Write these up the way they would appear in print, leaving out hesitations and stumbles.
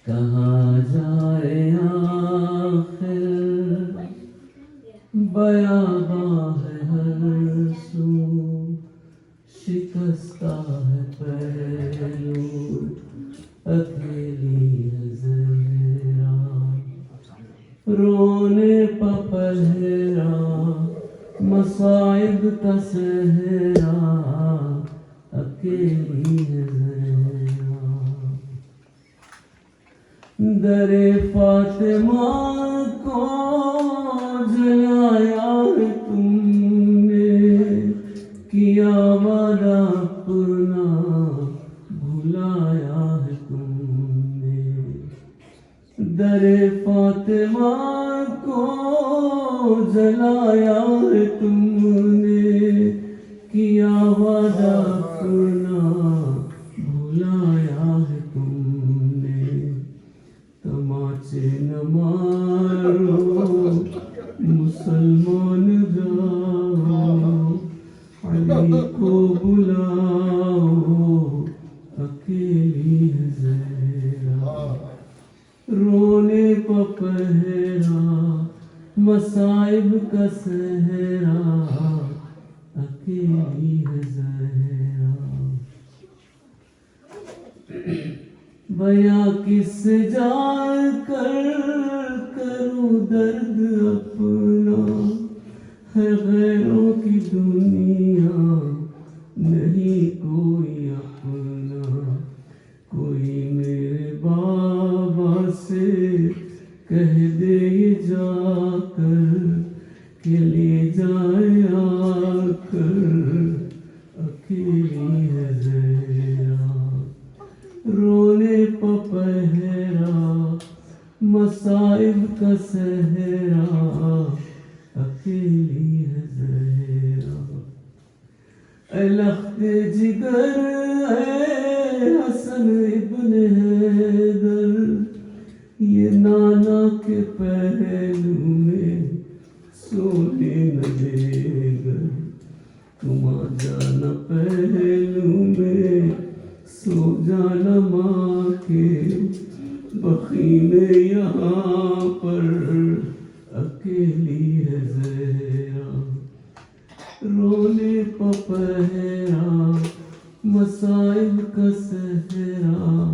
کہاں جائے آخر بیاباں ہے ہر سو شکستہ ہے پہلو اکیلی ہے زہرا رونے پہ پہرا مصائب کا سہرا اکیلی ہے زہرا در فاطمہ کو جلایا ہے تم نے کیا وعدہ اپنا بھلایا ہے تم نے در فاطمہ کو جلایا ہے تم نے کیا وعدہ اپنا بھلایا ہے تم نے تماچے نہ مارو مسلمان جاؤ علی کو بلاؤ اکیلی ہے زہرا رونے پہ پہرا مصائب کا سہرا اکیلی ہے زہرا بیا کس جا کر کروں درد اپنا ہے غیروں کی دنیا نہیں کوئی اپنا کوئی میرے بابا سے کہہ دے جا کر کہ لے جائے آ کر اکیلی ہے زہرا رونے پہ پہرا مصائب کا سہرا اکیلی ہے زہرا اے لخت جگر اے حسن ابن حیدر یہ نانا کے پہلو میں سونے نہ دے گا تم آ جانا پہلو میں سو جانا ماں کے بخی میں یہاں پر اکیلی ہے زہرا رونے پہ پہرا مصائب کا سہرا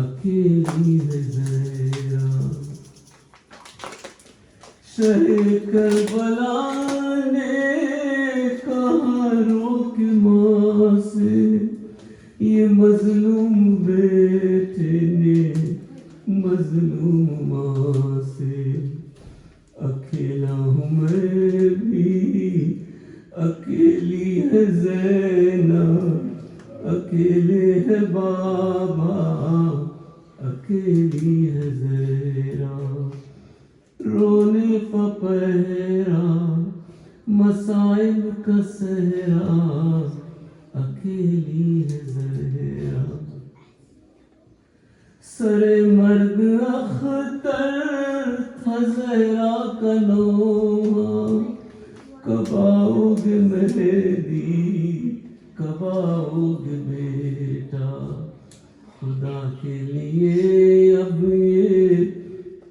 اکیلی ہے زہرا شہ کربلا نے کہا روک ماں سے یہ مظلوم بیٹے نے مظلوم ماں سے اکیلا ہوں میں بھی اکیلی ہے زینب اکیلے ہے بابا اکیلی ہے زہرا رونے پہ پہرا مصائب کا سہرا اکیلی ہے زہرا سر مرگ اختر تھا زہرا کا نوحہ کب آؤ گے مہدی کب آؤ گے بیٹا خدا کے لیے اب یہ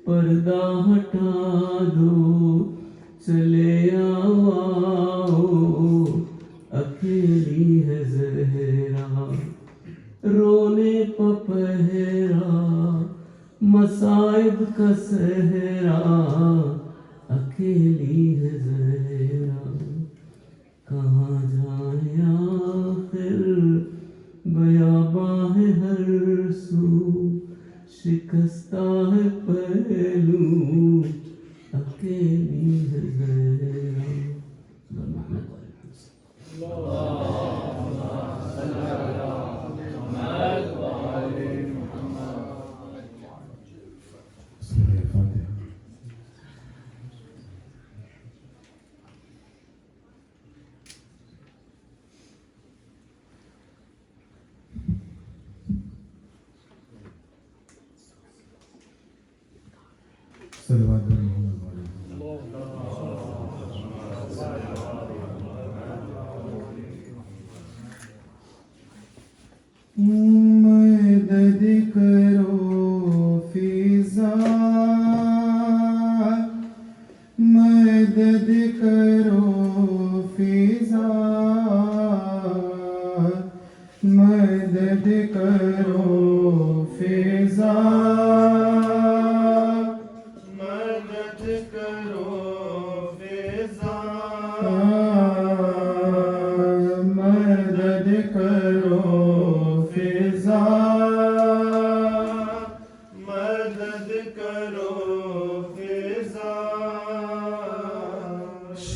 پردہ ہٹا دو چلے آؤ اکیلی ہے زہرا رونے پہ پہرا مصائب کا سہرا اکیلی ہے زہرا کہاں جائے آخر بیاباں ہے ہر سو شکستہ ہے پہلو اکیلی ہے زہرا مدد کرو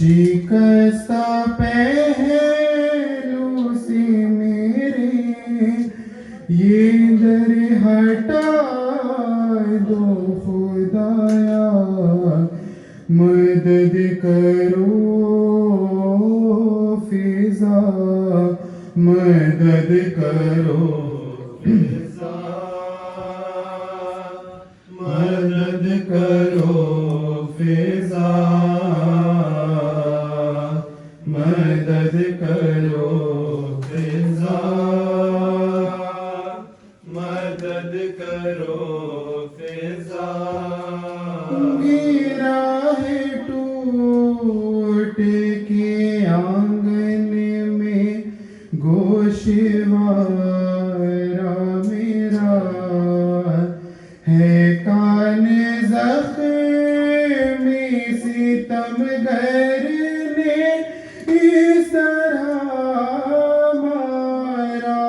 شکستہ پہلو سے میرے یہ در ہٹا دو خدایا، مدد کرو فضا، مدد کرو فضا، مدد کرو فضا، مدد کرو فضا، مدد کرو فضا۔ گرا ہے ٹوٹ کے آنگن میں گوشوارا میرا، ہے کان زخمی ستم گر نے اس طرح مارا،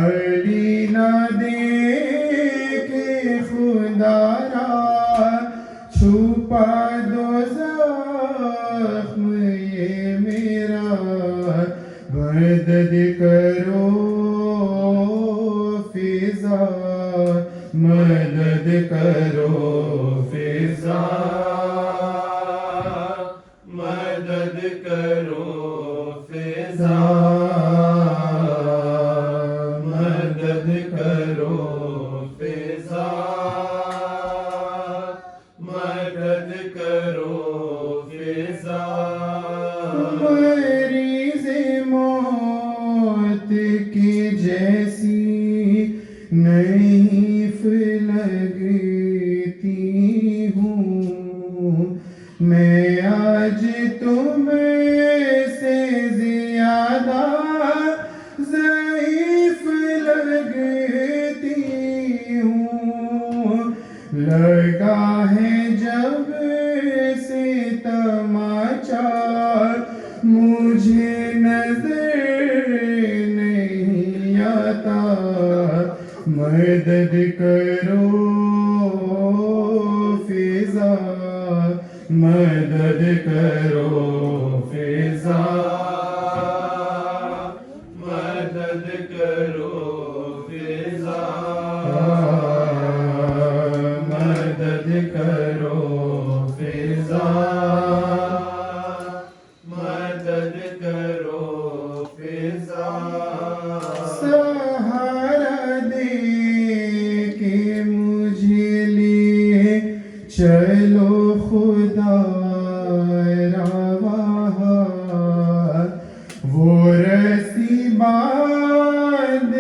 علی نہ دیکھے خدا را چھپا دو زخم یہ میرا، مدد کرو فضا، مدد کرو فضا، مدد کرو فضا، مدد کرو فضا، مدد کرو فضا۔ مریض موت کی جیسی نحیف لگتی ہوں میں آج تم سے زیادہ ضعیف لگتی ہوں، لگا ہے جب سے تماچا مجھے نظر نہیں آتا، مدد کرو فضا، مدد کرو فضا، مدد کرو فضا، مدد کرو فضا، مدد کرو فضا۔ سہارا دے کے مجھے لیے چلو خدا روا، وہ رسی باندھ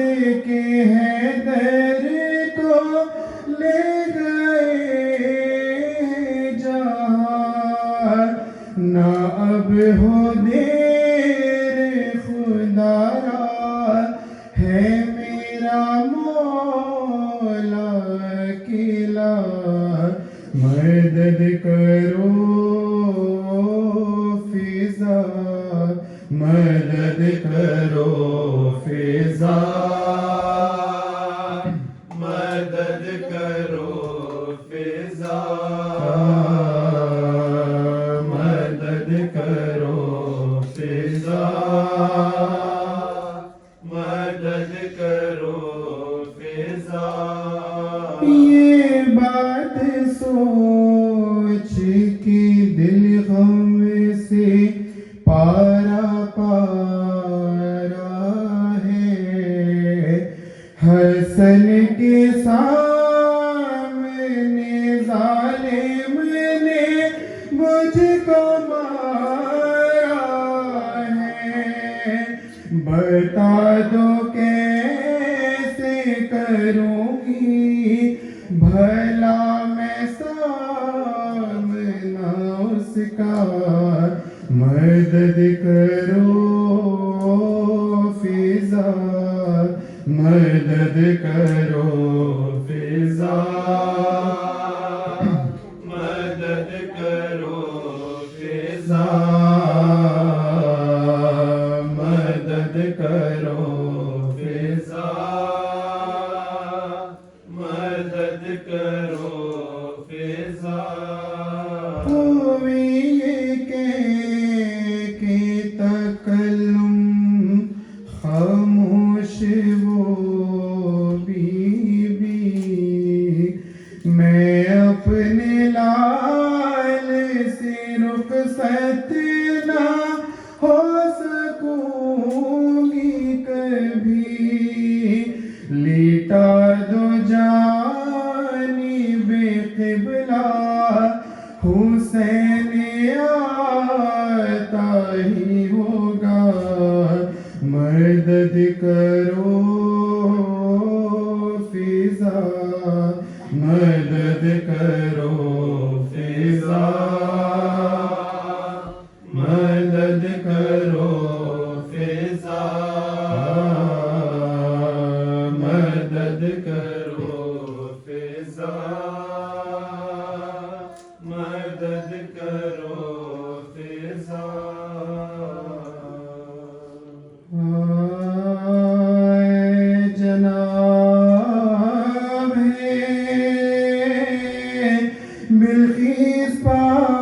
کے حیدر کو لے گئے جہاں، نہ اب ہو دیر خدا را ہے میرا مولا اکیلا، مدد کرو فضا، مدد کرو فضا، مدد کرو فضا، مدد کرو فضا، مدد کرو فضا۔ یہ بات سوچ کے دل غم سے پارا پارا ہے، حسن کے سامنے ظالم نے مجھ کو مارا ہے، بتا دو کیسے کروں گی بھلا میں سامنا اس کا، مدد کرو فضا، مدد کرو فضا، مدد کرو فضا، مدد کرو فضا، مدد کرو فضا۔ ہوئی دو جانب قبلہ حسین آتا ہی ہوگا مدد کرو فضا مدد کرو فضا مدد کرو فضا مدد کرو فضا مدد کرو فضا جناب بلخیس پاس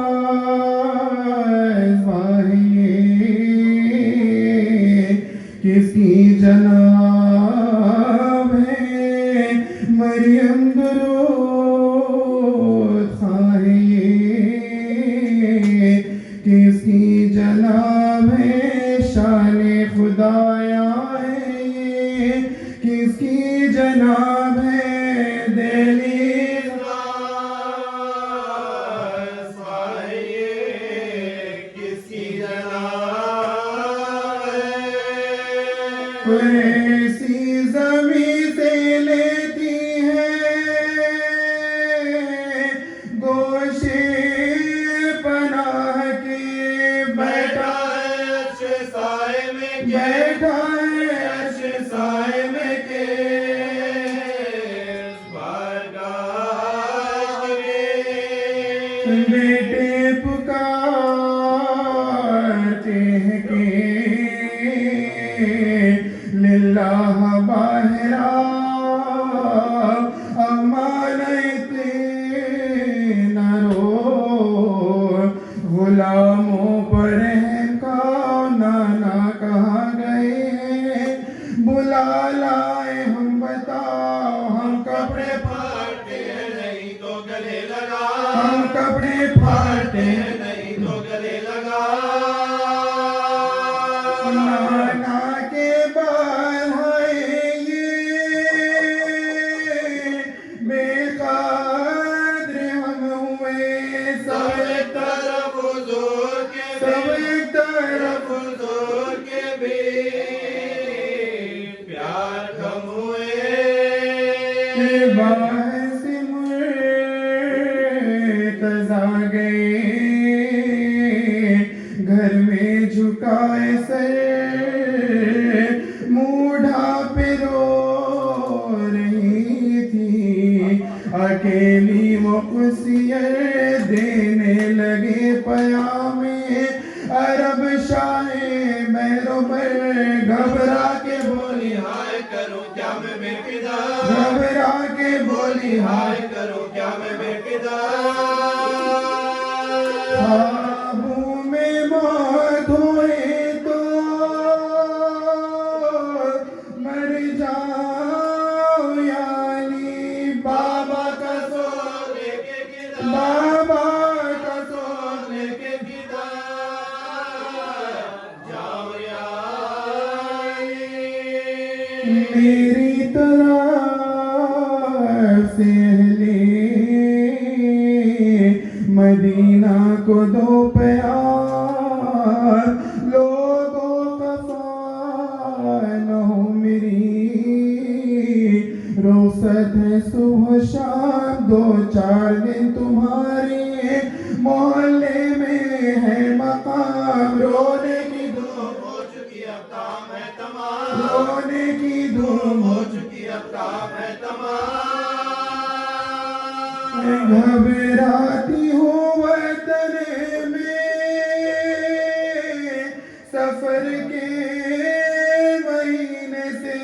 کس کی جناب ہے مریم درود خواہی کس کی جناب ہے شان خدایا ہے کس کی جناب ہے دہلیز کس کی جناب ہے ایسی زمین سے لیتی ہے گوشے پناہ کے بیٹھا ہے عرش سائے میں بیٹھا ہے عرش سائے میں کے بارگاہ میں بیٹے پکارتے ہیں کہ للہ باہرا امانت نہ رو غلاموں پر رحم کا نانا کہاں گئے ہیں بلا لائے ہم بتاؤ ہم کپڑے پھاڑتے ہیں نہیں تو گلے لگا ہم کپڑے پھاڑتے ہیں نہیں تو گلے لگا نانا کے بال ہیں یہ بے قدر ہم ہوئے سب ایک طرف حضور کے سب ایک طرف حضور کے بھی پیار کم ہوئے باعث مرتضی گئے گھر میں جھکائے سر موڈھا پہ رو رہی تھی اکیلی مقصیر دینے لگے پیام عرب شاہ مہروبر گھبرا کے بولی ہائے کروں کیا میں بے فدا گھبرا کے بولی ہائے کروں کیا میں بے فدا خوابوں میں موت ہوئے تو مر جاؤ یعنی بابا کا سونے کے کدھر بابا کا سونے کے کدھر جاؤ یعنی میری طرف سے مدینہ کو دو پیار لوگوں خفا نہ ہو میری رخصت ہے صبح شام دو چار دن تمہارے محلے میں ہے مقام رونے کی دھوم ہو چکی اب کام ہے تمام رونے کی دھوم ہو چکی اب کام ہے تمام گھبراتی ہوں وطن میں سفر کے مہینے سے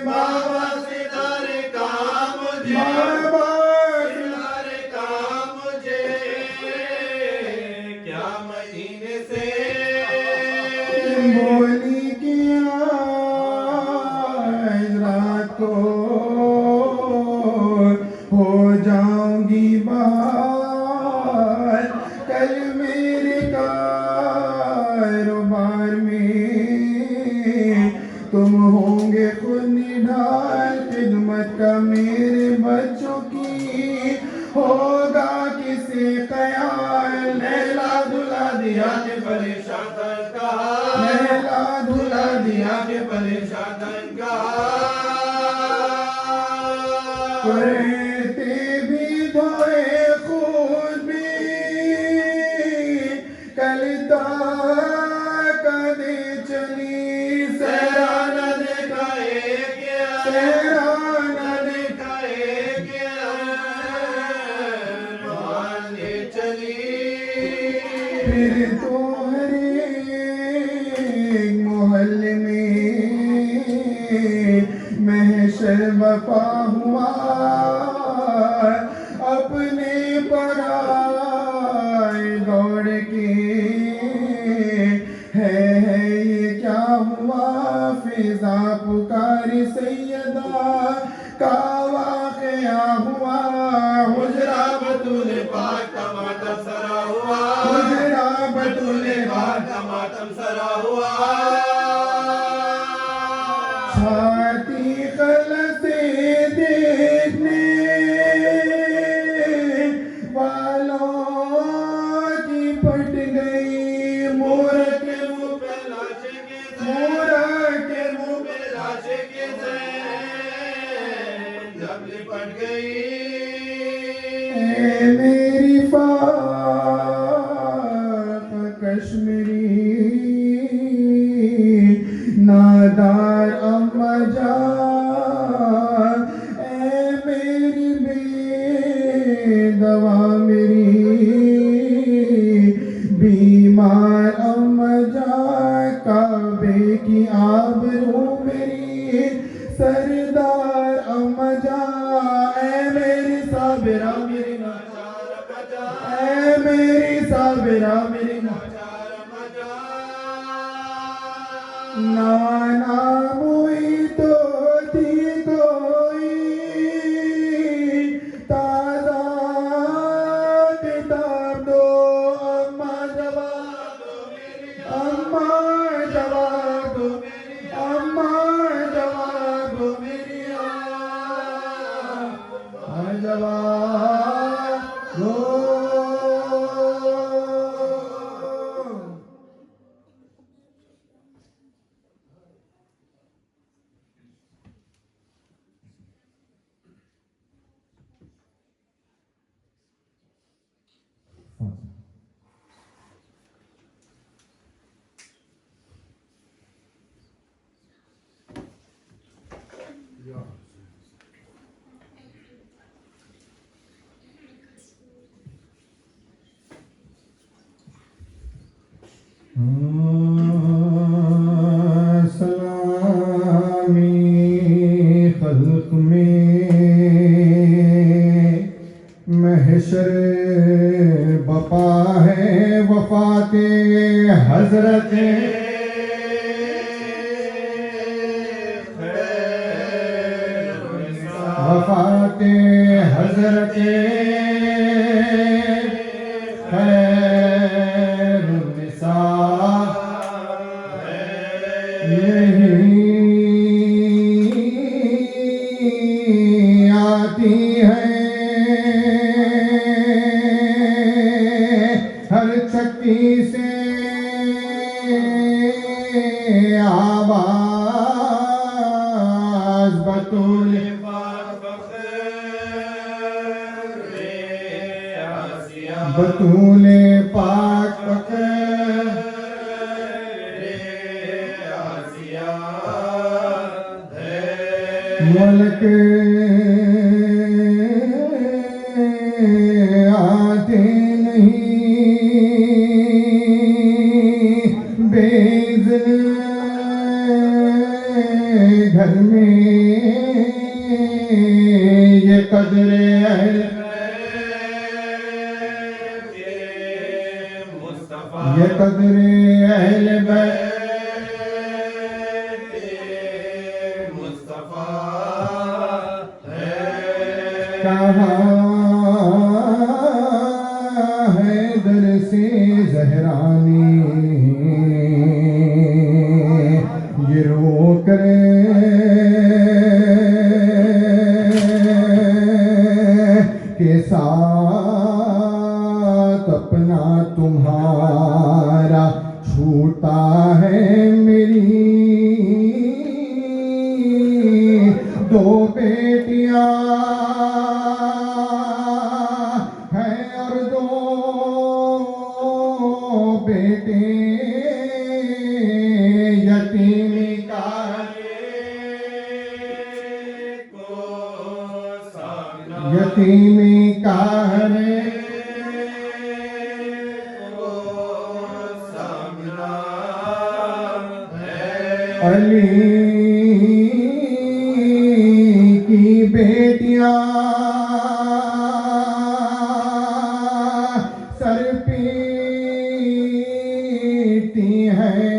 بابا ستارے کام مجھے بابا ستارے کام مجھے کیا مہینے سے بولی کیا رات کو ہو جاؤں گی بہار کل میرے کاروبار میں تم ہوں گے خود نڈھال خدمت کا میرے بچوں کی ہوگا کسی خیال لیلا دھلا دیا کہ پریشان کا لیلا دھلا دیا کہ پریشان کا کرتے بھی دھوئے خود بھی کلتا کدے چلی سیران دکھائے کیا سیران دکھائے کیا مانے چلی پھر تو ہر ایک محلے میں محشر بپا ہوا اپنے پرائے دوڑ کے ہے یہ کیا ہوا فضا پکاری سیدہ کا واقعہ ہوا حجرہ بطول پاک کا ماتم سرا ہوا حجرہ بطول پاک کا ماتم سرا ہوا چھاتی خلسے دیکھنے والوں کی پھٹ گئی مور کے منہ پہ لاشے کے مور کے منہ پہ لاشے کے زین جب لپٹ گئی اے میری فاق کشمیری نادار اماں جان اے میری بے دوا میری بیمار اماں جان کعبے کی آبرو میری سردار اماں جان اے میری صابرہ میری ناچار اماں جان اے میری صابرہ میری ناچار اماں جان نانا موئی تو تھی کوئی تازہ کتاب دو اماں جواب دو میری اماں جواب دو میری اماں جواب دو میری اماں جواب دو سلامی خلق میں محشر بپا ہے وفات حضرت وفات حضرت خیر النساء یہی آتی ہے ہر چکی سے آواز بطول بطول پاک فخر ملک آتے نہیں بیزن گھر میں یہ قدر اہل یہ قدر اہل بیت مصطفیٰ ہے کہاں ہے در سے زہرانی یہ رو کر کے ساتھ اپنا تمہارا چھوٹا ہے میری دو بیٹیاں ہیں اور دو بیٹے یتیمی کا یتیمی کا ہے علی کی بیٹیاں سر پیٹتی ہیں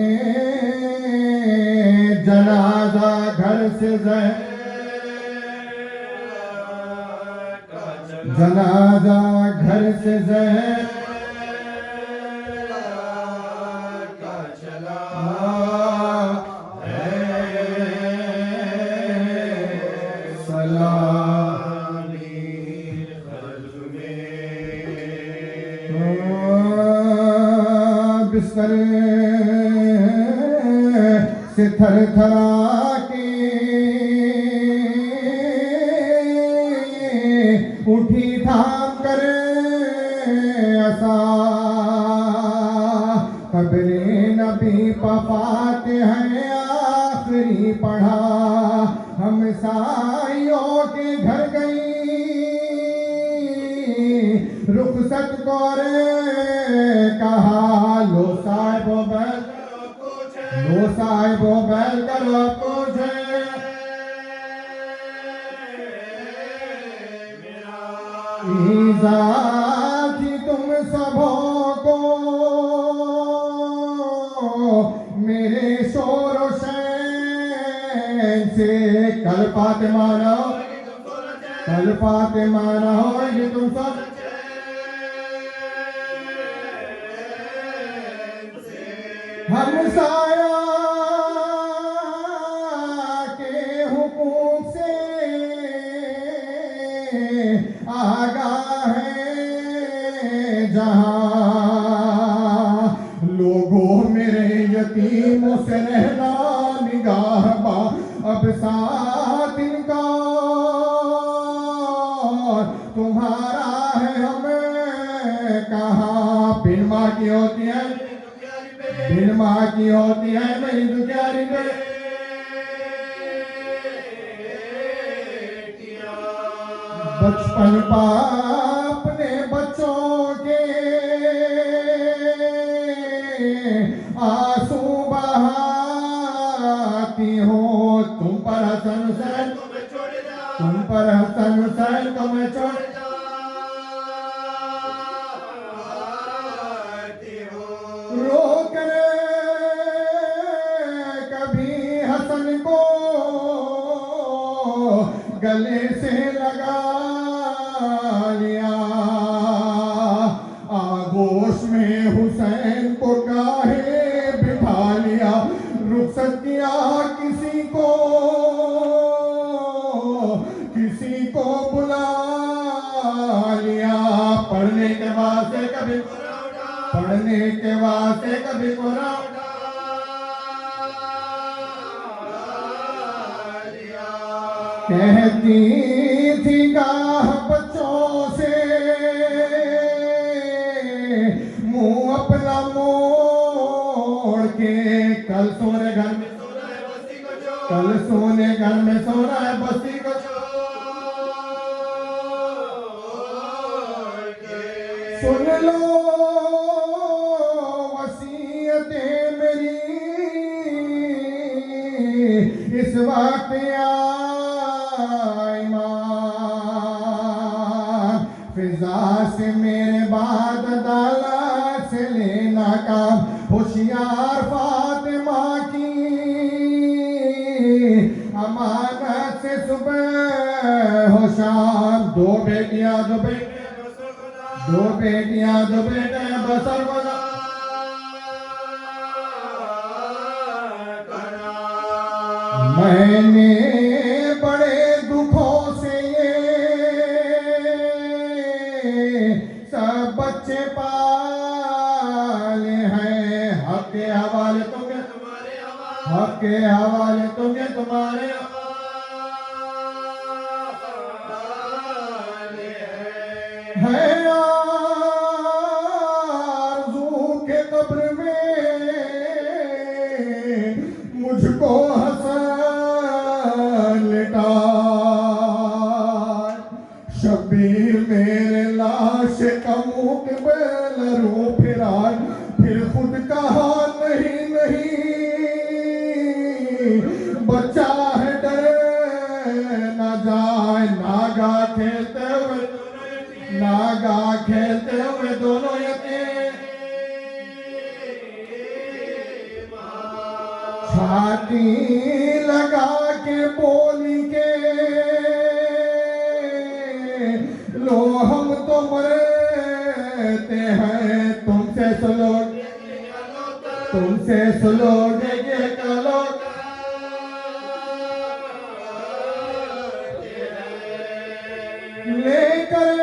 جنازہ گھر سے جنازہ گھر سے بستر سے تھر تھرا کے اٹھی تھام کر عصا قبر نبی پفات ہے آخری پڑھا ہم سائیوں کے گھر گئی رخصت کو کہا لو صاحب و بیل کرو پوچھے ایزا کی تم سبوں کو میرے شور و شین سے کل فاطمہ نہ ہو یہ تم سب ہم سایہ کے حقوق سے آگاہ ہے جہاں لوگوں میرے یتیموں سے رہنا نگاہ با اب ساتھ ان کا تمہارا ہے ہمیں کہاں بن ماں کی ہوتی ہے میری دکھیاری بچپن اپنے بچوں کے آنسو بہاتی ہو تم پر حسن حسین کو میں چھوڑ رو کر کبھی حسن کو گلے سے لگا لیا آغوش میں حسین کو کاہے بٹھا لیا رخصت کیا کسی کو بلا لیا پڑھنے کے واسطے کبھی قرآن کہتی تھی گاہ بچوں سے منہ اپنا موڑ کے کل سونے گھر میں سونا ہے بستی کو سن لو وصیتیں میری اس وقت ایمان فضا سے میرے بعد عدالت سے لینا کام ہوشیار فاطمہ کی امانت سے صبح ہو شام دو بیٹے بسر بنا میں نے بڑے دکھوں سے یہ بچے پالے ہیں حق کے حوالے تم نے حق کے حوالے تم نے تمہارے ہے آرزو کے قبر میں مجھ کو حسن لٹا شبیر میرے لاش کا منہ رو پھرا پھر خود کہا نہیں بچہ ہے ڈرے نہ جائے ناگا کھیلتے ہوئے دونوں یتیم چھاتی لگا کے بولی کے لو ہم تو مرتے ہیں تم سے سلو گے کلو لے کر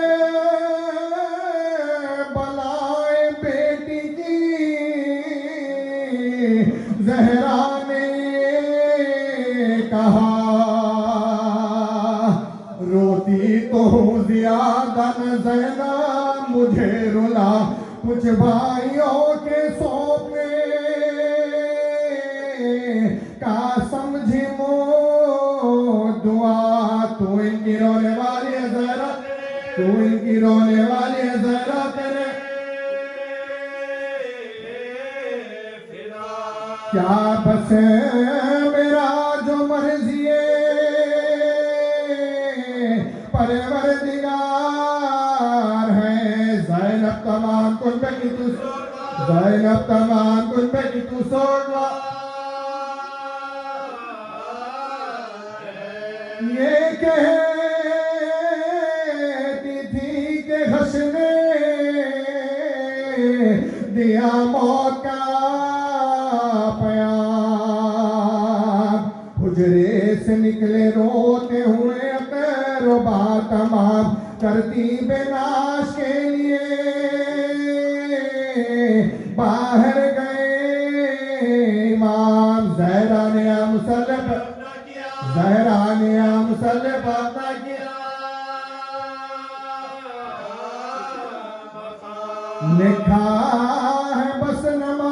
بلائے بیٹی کی زہرا نے کہا روتی تو زیادہ نہ زینب مجھے رلا کچھ بھائیوں کے سوپے کا سمجھی مو دعا تو ان کی رونے والی ہے زہرا تیرے کیا بس میرا جو مرضی پروردگار ہے زینب تمام کن پہ کی تو سوڑ یہ کہتی تھی کہ حش نے دیا موت کا پیام حجرے سے نکلے روتے ہوئے قیربا تمام کرتی بناش کے لیے باہر گئے امام زہرا نے مسلح اپنا کیا لکھا ہے بس نماز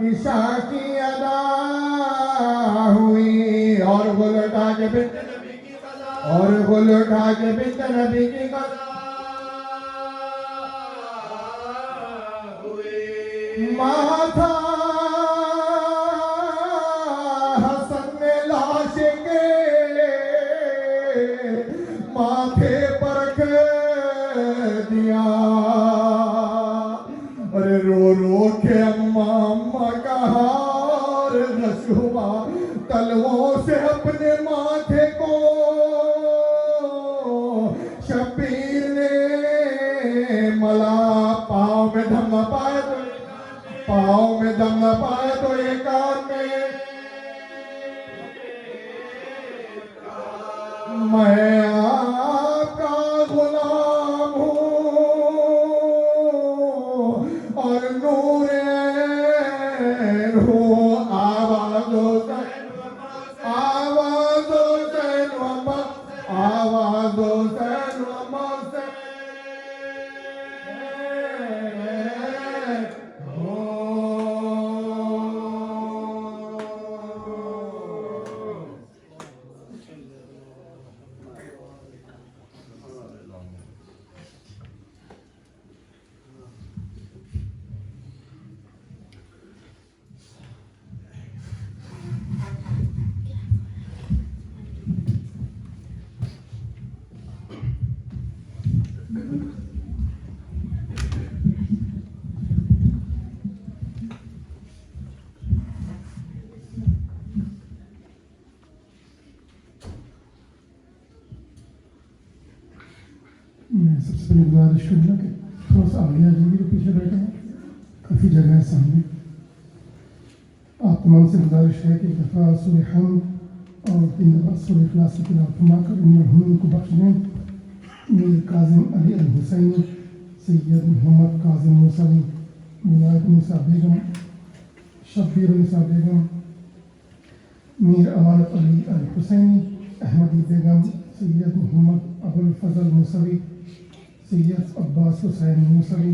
عشاء کی ادا ہوئی اور وہ لوٹا کے بنت نبی کی قضا ہوئی ماتھا ماتھے پر رکھ دیا ارے رو کے اماں کا ہار رس ہوا تلووں سے اپنے ماتھے کو شبیر نے ملا پاؤں میں دم نہ پائے تو یہ کان میں میں آپ کا غلام ہوں اور نور عین ہوں آواز و زین و موسیقی میں سب سے گزارش کروں گا کہ تھوڑا سا آگے آ جائیے، پیچھے بیٹھے ہیں، کافی جگہ ہے سامنے. آپ تمام سے گزارش ہے کہ ایک دفعہ سورہ حمد اور 3 دفعہ سورہ اخلاص کی تلاوت فرما کر ان مرحومین کو بخش دیں. میر کاظم علی الحسینی، سید محمد کاظم موسوی، ولایت نساء بیگم، شبیر نساء بیگم، میر امانت علی الحسینی، احمدی بیگم، سید محمد ابوالفضل موسوی، سید عباس حسین موسوی،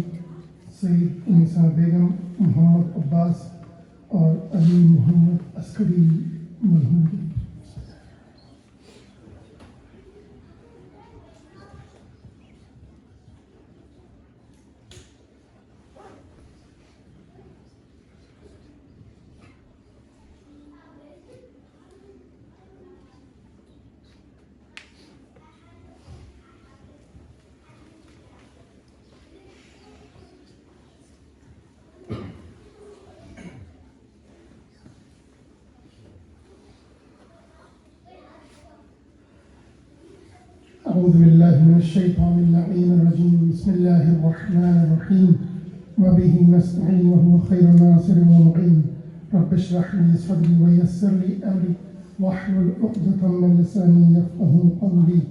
سید نساء بیگم، محمد عباس اور علی محمد عسکری مرحوم کی۔ أعوذ بالله من الشيطان اللعين الرجيم. بسم الله الرحمن الرحيم. وبه نستعين وهو خير ناصر ومعين. رب اشرح لي صدري ويسر لي أمري واحلل عقدة من لساني يفقهوا قولي.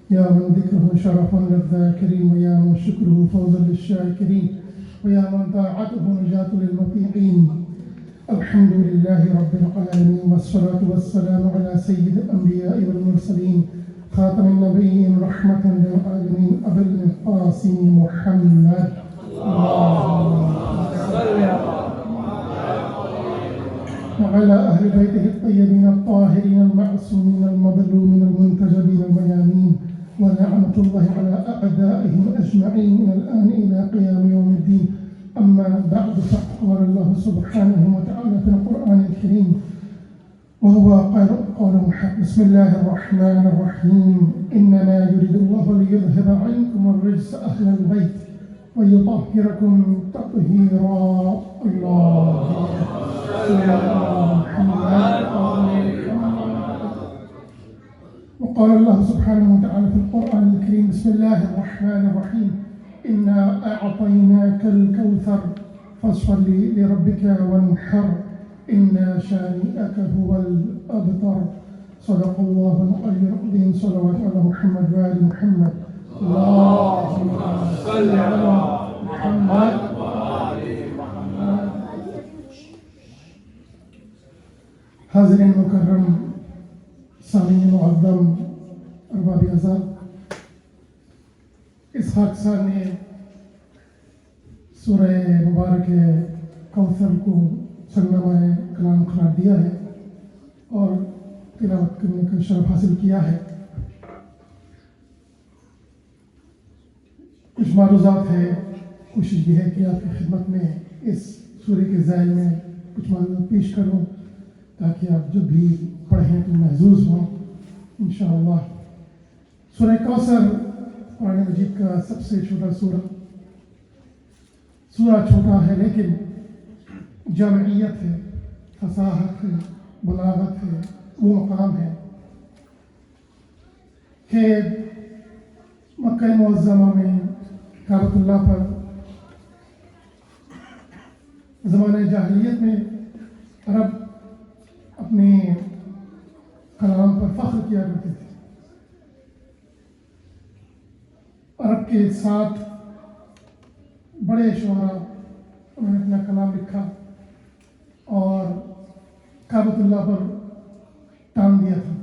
يا من ذكره شرف للذاكرين ويا من شكره فوزا للشاكرين ويا من طاعته نجاة للمطيعين. الحمد لله رب العالمين والصلاة والسلام على سيد الأنبياء والمرسلين خاتم النبيين رحمة للعالمين أبي القاسم محمد. وعلى أهل بيته الطيبين الطاهرين المعصومين المظلومين المنتجبين الميامين. ولعنة الله على أعدائهم أجمعين من الآن إلى قيام يوم الدين. أما بعد، فقال الله سبحانه وتعالى في القرآن الكريم وهو قول محق. بسم الله الرحمن الرحيم. إنما يريد الله ليذهب عنكم الرجس أهل البيت ويطهركم تطهيرا. الله وقال الله سبحانه وتعالى في القرآن الكريم بسم الله الرحمن الرحيم. إنا أعطيناك الكوثر فاصل لربك وانحر إن شانئك هو الأبتر. صدق الله العلي العظيم. صلوات على محمد وآل محمد. اللهم صل على محمد وآل محمد. حاضرین مکرم، سامعین معظم، ارباب اعزاز، اسحاق صاحب نے سورہ مبارک کوثر کو سرنامہ کلام قرار دیا ہے اور تلاوت کرنے کا شرف حاصل کیا ہے. کچھ معروضات ہے، کوشش یہ ہے کہ آپ کی خدمت میں اس سورہ کے ذیل میں کچھ معلومات پیش کروں تاکہ آپ جب بھی پڑھیں تو محظوظ ہوں انشاءاللہ. سورہ کوثر قرآن مجید کا سب سے چھوٹا سورہ چھوٹا ہے لیکن جامعیت ہے، فصاحت ہے، بلاغت ہے، وہ مقام ہے کہ مکہ معظمہ میں کعبۃ اللہ پر زمانہ جاہلیت میں عرب اپنے کلام پر فخر کیا کرتے تھے. عرب کے 7 بڑے شعراء انہوں نے اپنا کلام لکھا اور کعبۃ اللہ پر ٹانگ دیا تھا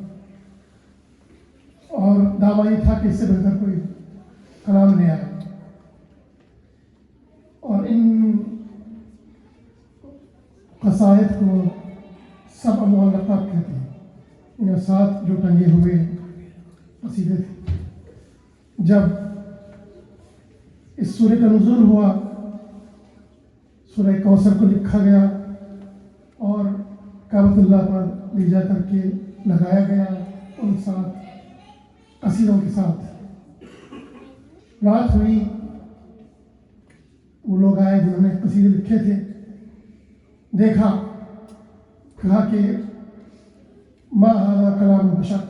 اور دعویٰ یہ تھا کہ اس سے بہتر کوئی کلام نہیں آیا. اور ان قصائد کو سب معلقات کہتے ہیں. انہیں 7 جو ٹنگے ہوئے قصیدے تھے. جب اس سورہ کا نزول ہوا، سورہ کوثر کو لکھا گیا اور کعبۃ اللہ پر لے جا کر کے لگایا گیا ان 7 قصیدوں کے ساتھ. رات ہوئی، وہ لوگ آئے جنہوں نے قصیدے لکھے تھے، دیکھا، کہا کہ ما ھذا کلام بشر،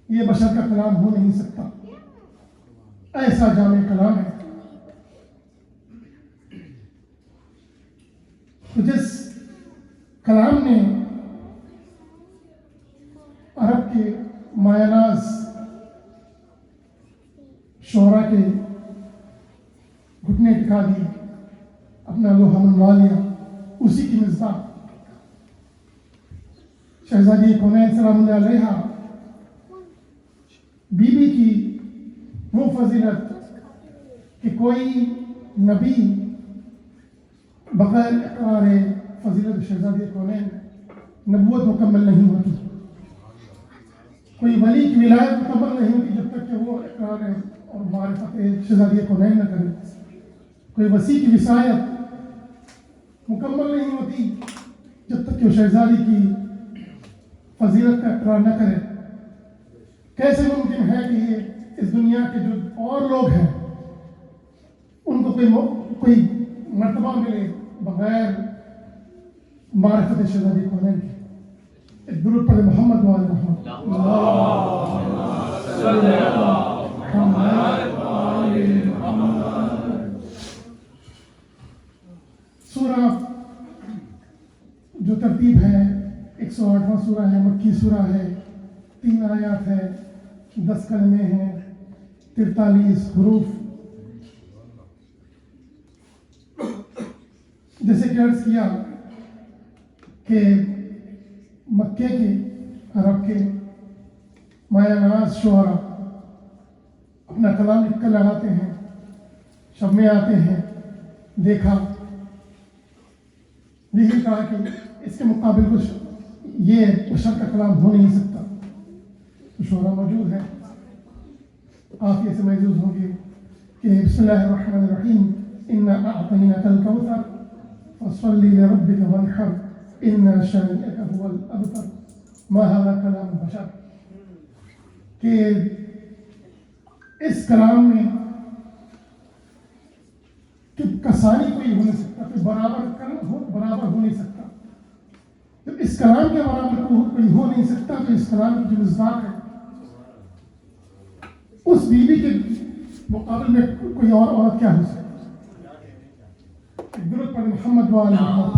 یہ بشر کا کلام ہو نہیں سکتا، ایسا جامع کلام ہے. تو جس کلام نے عرب کے مایہ ناز کے گھٹنے ٹکا دیے، اپنا لوہا منوا لیا، اسی کی مصداق شہزادی کونین سلام اللہ علیہا بی بی کی وہ فضیلت کہ کوئی نبی بغیر اقرار فضیلت شہزادی کونین نبوت مکمل نہیں ہوتی، کوئی ولی کی ولایت مکمل نہیں ہوتی جب تک کہ وہ اقرار اور معرفت شہزادی کونین نہ کرے، کوئی وسیع کی وصایت مکمل نہیں ہوتی جب تک کہ وہ شہزادی کی فضیلت کا اقرار نہ کرے۔ کیسے ممکن ہے کہ یہ اس دنیا کے جو اور لوگ ہیں ان کو کوئی مرتبہ ملے بغیر معرفت شہزادی کونین کی؟ ایک درود پڑھے محمد وآل محمد۔ سورہ جو ترتیب ہے 108واں سورہ ہے، مکی سورہ ہے، 3 آیات ہے، 10 کلمے ہیں، 43 حروف۔ جیسے کہ عرض کیا کہ مکے کے عرب کے مایہ ناز شعراء اپنا کلام لکھ کر لگاتے ہیں، شب میں آتے ہیں، دیکھا، یہی کہا کہ اس کے مقابل کچھ یہ بشر کا کلام ہو نہیں سکتا، تو شعراء موجود ہیں، آپ اسے محظوظ ہوں گے کہ بسم اللہ الرحمن الرحیم انا اعطیناک الکوثر فصل لربک وانحر ان شانئک هو الابتر ما هذا کلام بشر، کہ اس کلام میں کسانی کوئی ہو نہیں سکتا، کوئی برابر ہو نہیں سکتا، جب اس کلام کے برابر کوئی ہو نہیں سکتا تو اس کلام کی جو مصداق ہے اس بیوی کے مقابل میں کوئی اور عورت کیا ہو سکتی؟ درود پڑھیں محمد وآل محمد۔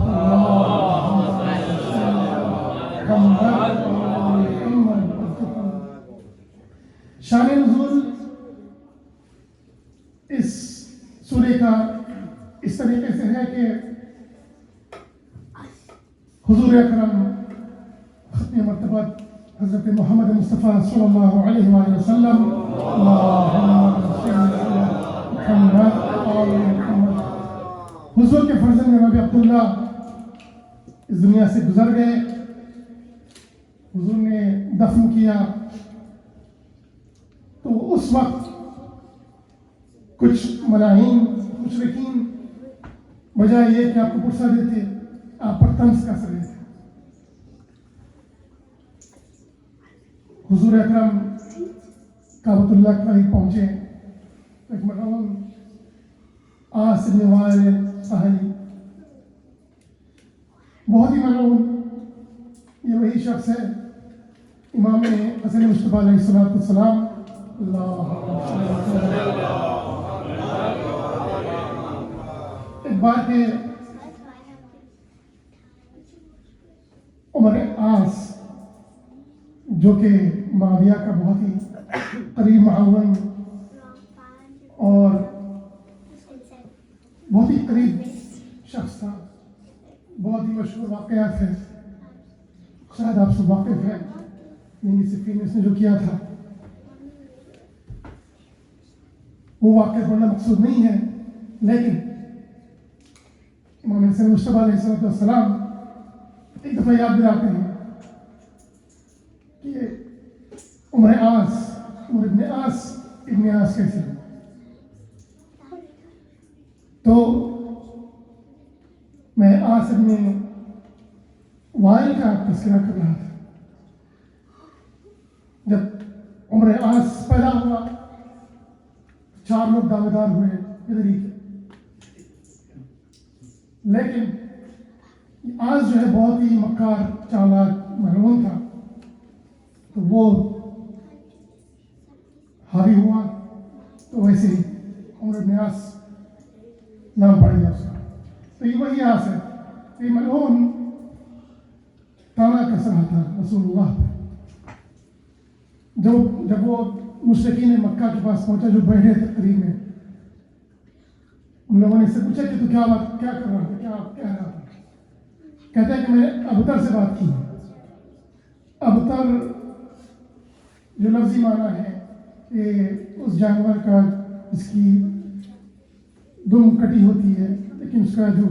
شان نزول اس سورے کا اس طریقے سے ہے کہ حضور اکرم ختم مرتبہ حضرت محمد مصطفیٰ صلی اللہ علیہ وآلہ وسلم حضور کے فرزند نبی عبداللہ اس دنیا سے گزر گئے، حضور نے دفن کیا، تو اس وقت کچھ ملاحین مشرکین بجائے یہ کہ آپ کو پرسہ دیتے آپ پر طنز کس رہے تھے۔ حضور اکرم کعبۃ اللہ کے قریب پہنچے، ایک مرحوم آس بن وائل ساحلی، بہت ہی معلوم یہ وہی شخص ہے امام حسن مصطفیٰ علیہ السلام ایک بار کہ عمر آس جو کہ معاویہ کا بہت ہی قریب معاون اور بہت ہی قریب شخص تھا، بہت ہی مشہور واقعات ہیں، شاید آپ سب واقف ہیں، صفین اس نے جو کیا تھا وہ واقع پڑھنا مقصود نہیں ہے، لیکن امام حسن مصطفیٰ علیہ السلام ایک دفعہ یاد دلاتے ہیں کہ عمر ابن آس کیسے ہے، تو میں آس ابن وائل کا تذکرہ کر رہا تھا۔ جب عمر آس پیدا ہوا 4 لوگ دعوے دار ہوئے ادھر ہی کے، لیکن آس جو ہے بہت ہی مکار چالاک ملعون تھا، تو وہ حاوی ہوا، تو ویسے ہی عمر بن آس نام پڑ گیا اس کا۔ تو یہ وہی آس ہے، یہ ملعون تانا کس رہا تھا رسول اللہ پہ، جب وہ مشرکین مکہ کے پاس پہنچا جو بیٹھے تھے قریب میں. ان لوگوں نے اس سے پوچھا کہ تو کیا کر رہا تھا, کیا کہہ رہا تھا. کہتا ہے کہ میں نے ابتر سے بات کی. ابتر جو لفظی معنی ہے کہ اس جانور کا جس کی دم کٹی ہوتی ہے, لیکن اس کا جو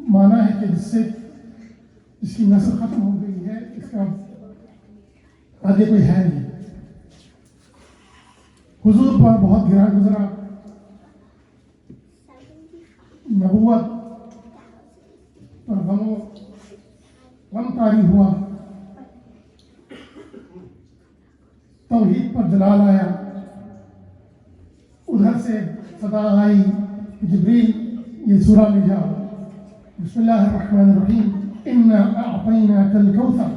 معنی ہے کہ جس کی نسل ختم ہو گئی ہے, اس کا آگے کوئی ہے نہیں. حضور پر بہت گرا گزرا, نبوت پر غم طاری ہوا, توحید پر جلال آیا. ادھر سے صدا آئی کہ جبریل یہ سورہ لے جاؤ. بسم اللہ الرحمن الرحیم. انا اعطیناک الکوثر.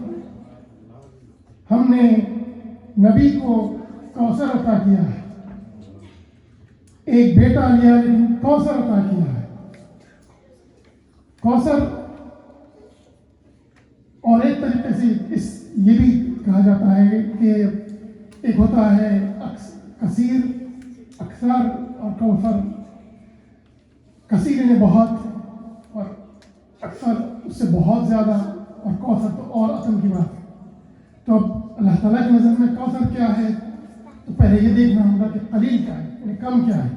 ہم نے نبی کو کوثر عطا کیا ہے. ایک بیٹا لیا لیکن کوثر عطا کیا ہے. کوثر اور ایک طریقے سے یہ بھی کہا جاتا ہے کہ ایک ہوتا ہے کثیر, اکثر, اور کوثر. کثیر نے بہت, اور اکثر اس سے بہت زیادہ, اور کوثر تو اور عظم کی بات ہے. تو اب اللہ تعالیٰ کی نظر میں کوثر کیا ہے, تو پہلے یہ دیکھنا ہوگا کہ قلیل کیا ہے, یعنی کم کیا ہے.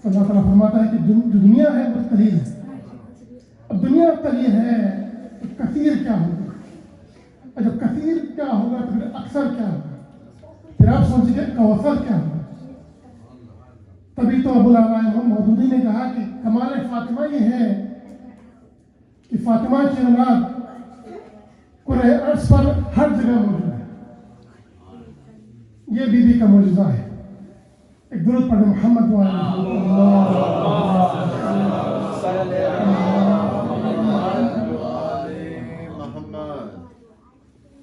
تو اللہ تعالیٰ فرماتا ہے کہ جو دنیا ہے وہ قلیل ہے. اب دنیا قلیل ہے تو کثیر کیا ہوگا, اور جب کثیر کیا ہوگا تو پھر اکثر کیا ہوگا, پھر آپ سوچیں کہ کوثر کیا ہوگا. تبھی تو ابو العلاء مودودی نے کہا کہ کمال فاطمہ یہ ہے کہ فاطمہ کی اولاد کرۂ ارض پر ہر جگہ موجود ہے. یہ بی بی کا معجزہ ہے. ایک درود پڑھیں محمد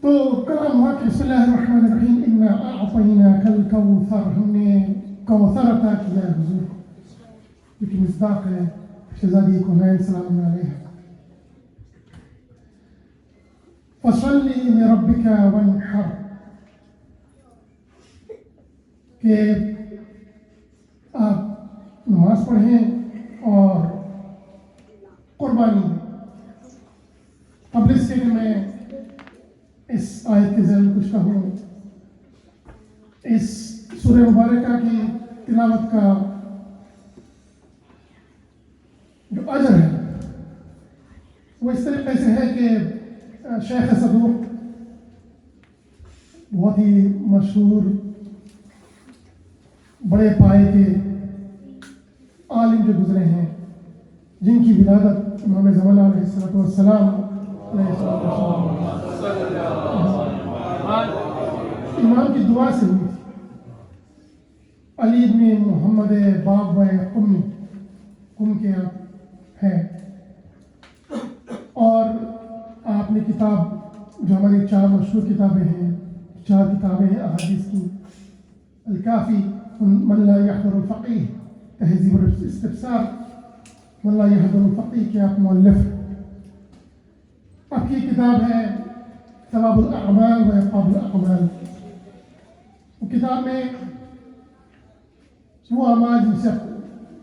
تو کلام ہوا کہ بسم اللہ الرحمن الرحیم. انا اعطیناک الکوثر. ہم نے کوثر عطا کیا ہے حضور کو, کیونکہ مصداق ہے شہزادی کونین سلام اللہ علیہ. فصلی لربک وانحر. کہ آپ نماز پڑھیں اور قربانی دیں. قبل اس کے کہ میں اس آیت کے ذیل کچھ کہوں, اس سورہ مبارکہ کی تلاوت کا جو اجر ہے وہ اس طریقے سے ہے کہ شیخ صدوق بہت ہی مشہور بڑے پائے کے عالم جو گزرے ہیں, جن کی ولادت امام زمان علیہ السلام امام کی دعا سے ہوئی. علی بن محمد باب قم کے آپ ہیں, اور آپ نے کتاب جو ہماری 4 مشہور کتابیں ہیں, 4 کتابیں ہیں احادیث کی, الکافی من لا يحضر الفقیہ, تہذیب الاستفسار من لا يحضر الفقیہ کے آپ مؤلف. آپ کی کتاب ہے ثواب الاعمال و عقاب الاعمال. وہ کتاب میں وہ اعمال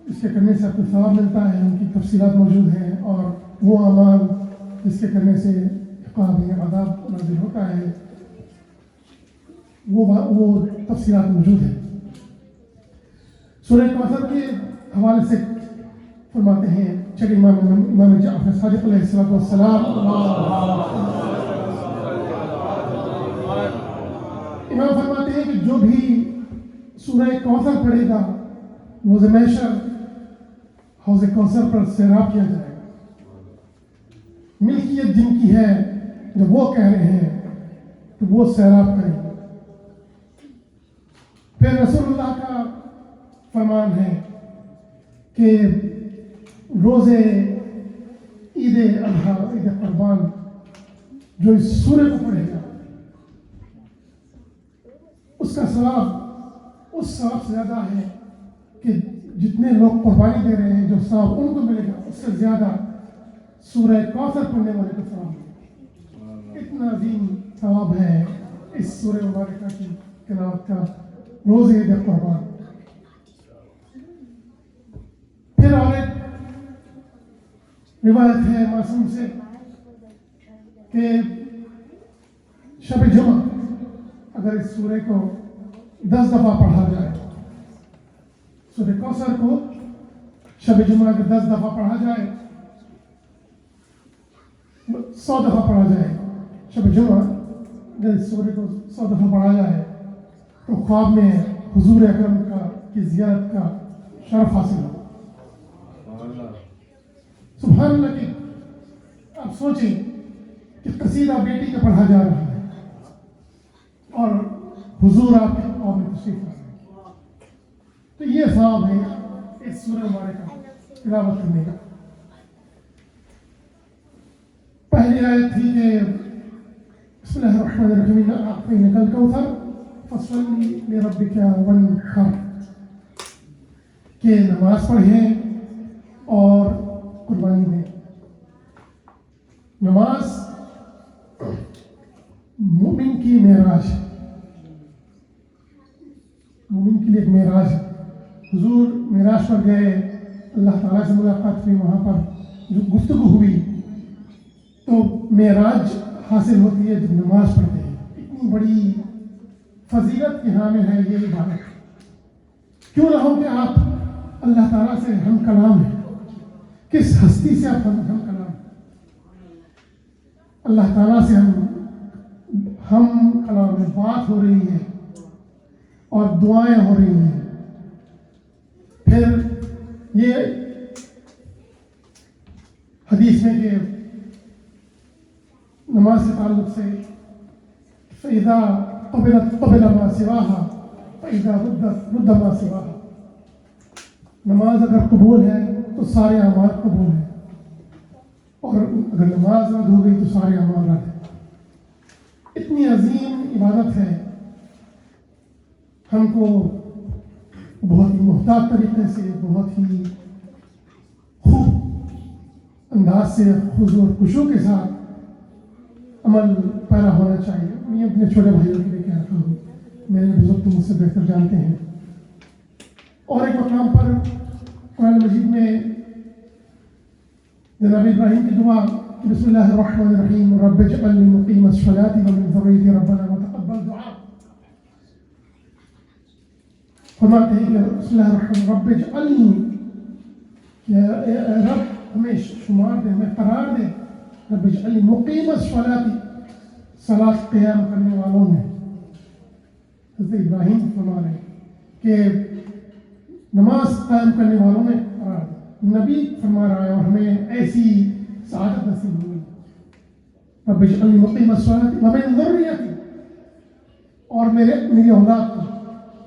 جس کے کرنے سے آپ کو ثواب ملتا ہے ان کی تفصیلات موجود ہیں, اور وہ اعمال جس کے کرنے سے عقاب یا عذاب نازل ہوتا ہے وہ تفصیلات موجود ہیں. سورہ کوثر کے حوالے سے فرماتے ہیں, چلیے امام جعفر صادق علیہ السلام امام فرماتے ہیں کہ جو بھی سورہ کوثر پڑھے گا روز محشر حوض کوثر پر سیراب کیا جائے گا. ملکیت جن کی ہے جب وہ کہہ رہے ہیں تو وہ سیراب کریں گے. پھر رسول اللہ کا فرمان ہے کہ روز عید الاضحیٰ, عید قربان, جو اس سورہ کو پڑھے گا اس کا ثواب اس ثواب سے زیادہ ہے کہ جتنے لوگ قربانی دے رہے ہیں, جو ثواب ان کو ملے گا اس سے زیادہ سورہ کوثر پڑھنے والے کو ثواب ملے گا. اتنا عظیم ثواب ہے اس سورہ مبارکہ کی تلاوت کا. روز عید قربان. پھر اور ایک روایت ہے معصوم سے کہ شب جمعہ اگر اس سورہ کو 10 دفعہ پڑھا جائے، سورہ کوثر کو شب جمعہ اگر 10 دفعہ پڑھا جائے، 100 دفعہ پڑھا جائے شب جمعہ، اگر اس سورہ کو 100 دفعہ پڑھا جائے تو خواب میں حضور اکرم کی زیارت کا شرف حاصل ہو. سبحان اللہ. کہ آپ سوچیں کہ قصیدہ بیٹی کا پڑھا جا رہا ہے اور حضور آپ کے قوم میں تشریف لا رہے ہیں، تو یہ ثواب ہے اس سورہ مبارکہ کا تلاوت کرنے کا. پہلی آیت تھی کہ بسم اللہ الرحمن الرحیم اِنَّا أَعْطَيْنَاكَ الْكَوْثَرَ فَصَلِّ لِرَبِّكَ وَانْحَرْ، کہ نماز پڑھیں اور قربانی دیں. نماز مومن کی معراج ہے، مومن کے لیے ایک معراج ہے. حضور معراج پر گئے، اللہ تعالیٰ سے ملاقات ہوئی، وہاں پر جو گفتگو ہوئی، تو معراج حاصل ہوتی ہے جب نماز پڑھتے ہیں. اتنی بڑی فضیلت کی حامل ہے یہ عبادت. کیوں نہ ہو کہ آپ اللہ تعالیٰ سے ہم کلام ہیں. کس ہستی سے آپ ہم کلام ہیں؟ اللہ تعالیٰ سے ہم کلام میں بات ہو رہی ہے اور دعائیں ہو رہی ہیں. پھر یہ حدیث میں کہ نماز کے تعلق سے فَإِذَا قَبِلَتْ قَبِلَ مَا سِوَاهَا فَإِذَا رُدَّ مَا سِوَاهَا، نماز اگر قبول ہے تو سارے اعمال قبول ہیں، اور اگر نماز رد ہو گئی تو سارے اعمال رد ہیں. اتنی عظیم عبادت ہے، ہم کو بہت ہی محتاط طریقے سے، بہت ہی خوب انداز سے، خضوع اور خشوع کے ساتھ عمل پیرا ہونا چاہیے. میں اپنے چھوٹے بھائیوں کے لیے کہہ رہا ہوں، میرے بزرگ تو مجھ سے بہتر جانتے ہیں. اور ایک مقام پر قرآن مجید میں جناب ابراہیم کی دعا کہ بسم اللہ الرحمن الرحیم رب اجعلنی مقیم الصلاۃ ومن ذریتی ربنا وتقبل دعاء. فرماتے ہیں کہ بسم اللہ الرحمن رب اجعلنی، کہ اے رب ہمیں شمار دے، ہمیں قرار دے، رب اجعلنی مقیم الصلاۃ، صلاۃ قیام کرنے والوں میں. حضرت ابراہیم فرما رہے ہیں کہ نماز قائم کرنے والوں میں قرار دے. نبی فرما رہا ہے اور ہمیں ایسی سعادت نصیب ہوئی. رب اجعلنی مقیم الصلاۃ ومن ذریتی، اور میری اولاد کو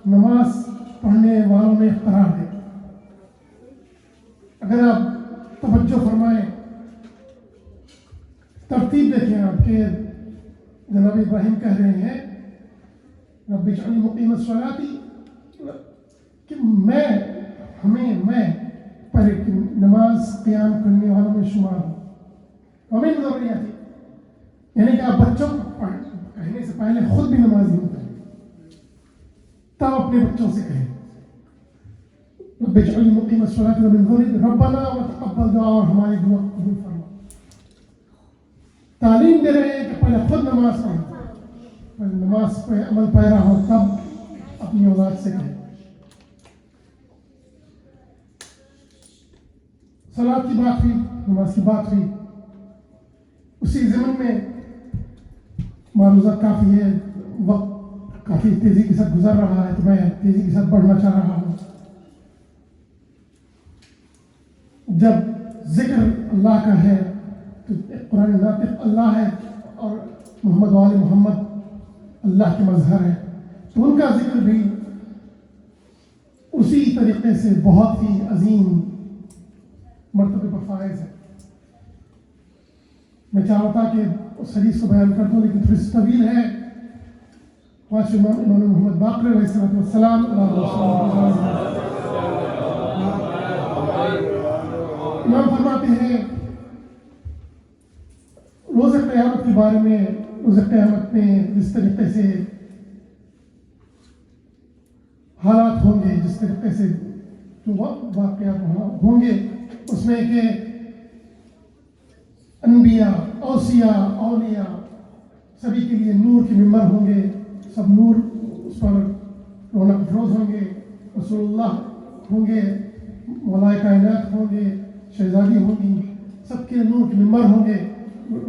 نماز پڑھنے والوں میں قرار دے. اگر آپ توجہ فرمائیں، ترتیب دیکھیں آپ کہ جناب ابراہیم کہہ رہے ہیں رب اجعلنی مقیم الصلاۃ، کہ میں پہلے نماز قیام کرنے والوں میں شمار ہوں. ومن ذریتی، یعنی کہ آپ بچوں کو کہنے سے پہلے خود بھی نمازی ہوتا ہے، تب اپنے بچوں سے کہیں رب اجعلنی مقیم الصلاۃ ومن ذریتی ربنا وتقبل دعاء، اور ہماری دعا قبول فرما. تعلیم دے رہے ہیں کہ پہلے خود نماز پڑھیں، پہلے نماز پہ عمل پیرا ہو، تب اپنی اولاد سے کہیں. صلاۃ کی بات ہوئی، نماز کی بات ہوئی. اسی ضمن میں معروضات کافی ہے، وقت کافی تیزی کے ساتھ گزر رہا ہے، تو میں تیزی کے ساتھ بڑھنا چاہ رہا ہوں. جب ذکر اللہ کا ہے تو قرآن ناطق اللہ ہے، اور محمد وآل محمد اللہ کے مظہر ہے، تو ان کا ذکر بھی اسی طریقے سے بہت ہی عظیم مرتبے پر فائز ہے. میں چاہتا تھا کہ اس حدیث کو بیان کر دوں، لیکن تھوڑی سی طویل ہے. پانچویں امام محمد باقر علیہ السلام امام فرماتے ہیں روز قیامت کے بارے میں، روز قیامت میں جس طریقے سے حالات ہوں گے جس طریقے سے جو واقعات ہوں گے اس میں کہ انبیاء، اوصیاء، اولیاء سبھی کے لیے نور کے ممبر ہوں گے، سب نور اس پر رونق افروز ہوں گے، رسول اللہ ہوں گے، ملائکہ کائنات ہوں گے، شہزادی ہوں گی، سب کے نور کے ممبر ہوں گے،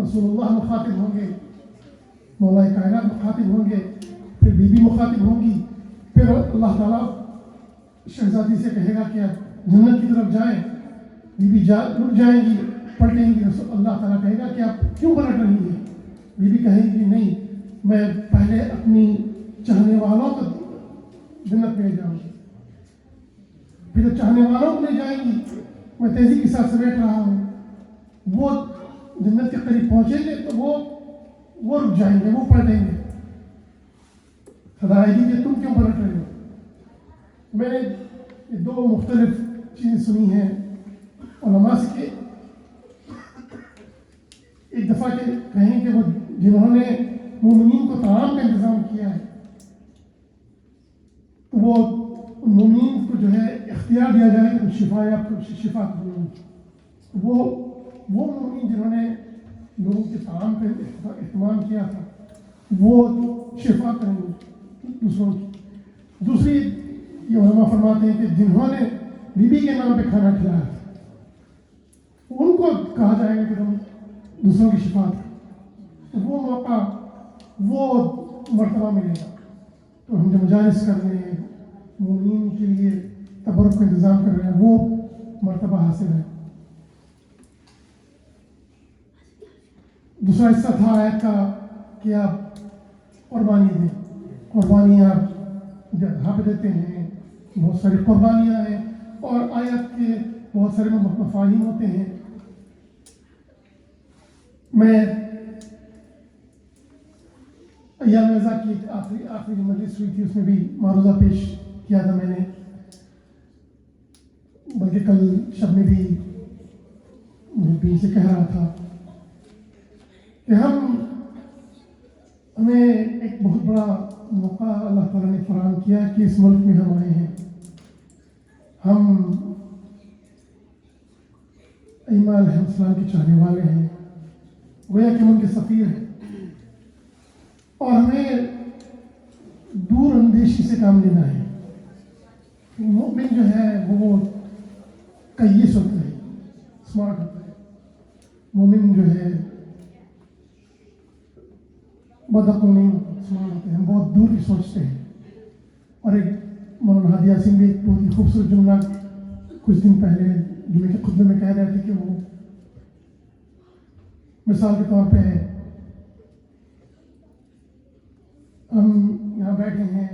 رسول اللہ مخاطب ہوں گے، ملائکہ کائنات مخاطب ہوں گے، پھر بی بی مخاطب ہوں گی، پھر اللہ تعالیٰ شہزادی سے کہے گا کہ آپ جنت کی طرف جائیں، بی بی رک جائیں گی، پلٹیں گی، اللہ تعالیٰ کہے گا کہ آپ کیوں پلٹ رہی ہیں؟ بی بی کہے گی نہیں، میں پہلے اپنی چاہنے والوں کو جنت میں لے جاؤں گی، پھر جب چاہنے والوں کو لے جائیں گی، میں تیزی کے ساتھ سمیٹ رہا ہوں، وہ جنت کے قریب پہنچیں گے تو وہ رک جائیں گے، وہ پلٹیں گے، خدا آئے گی کہ تم کیوں پلٹ رہے ہو؟ میں نے یہ دو مختلف چیزیں سنی ہیں علماء سے کہ ایک دفعہ کہ کہیں کہ وہ جنہوں نے مومنین کو طعام کا انتظام کیا ہے تو وہ مومنین کو جو ہے اختیار دیا جائے کہ شفا یا شفا کریں، وہ مومنین جنہوں نے لوگوں کے طعام کا اہتمام کیا تھا وہ شفا کریں گے دوسروں کی۔ دوسری یہ علماء فرماتے ہیں کہ جنہوں نے بی بی کے نام پہ کھانا کھلایا تھا ان کو کہا جائے گا کہ تم دوسروں کی شفا کرو، تو وہ موقع وہ مرتبہ ملے گا۔ تو ہم جو مجالس کر رہے ہیں، مومنین کے لیے تبرک کا انتظام کر رہے ہیں، وہ مرتبہ حاصل ہے۔ دوسرا حصہ تھا آیت کا کہ آپ قربانی دیں، قربانی آپ جگہ پہ دیتے ہیں، بہت ساری قربانیاں ہیں اور آیت کے بہت سارے مفاہیم ہوتے ہیں۔ میں ایام رضا کی آخری جو مجلس ہوئی تھی اس میں بھی معروضہ پیش کیا تھا میں نے، بلکہ کل شب میں بھی سے کہہ رہا تھا کہ ہمیں ایک بہت بڑا موقع اللہ تعالیٰ نے فراہم کیا کہ اس ملک میں ہم آئے ہیں، ہم ائمہ علیہ السلام کے چاہنے والے ہیں، گویا کہ ان کے سفیر ہیں، اور ہمیں دور اندیشی سے کام لینا ہے۔ مومن جو ہے وہ کیس ہوتا ہے، اسمارٹ ہوتا ہے، مومن جو ہے بدعقل نہیں ہوتا، اسمارٹ ہوتے ہیں، ہم بہت دور کی سوچتے ہیں۔ اور ایک مولانا ہادی یاسین بھی ایک بہت ہی خوبصورت جملہ کچھ دن پہلے جمعے کے خطبے میں کہہ رہے تھے کہ وہ مثال کے طور پہ ہم یہاں بیٹھے ہیں،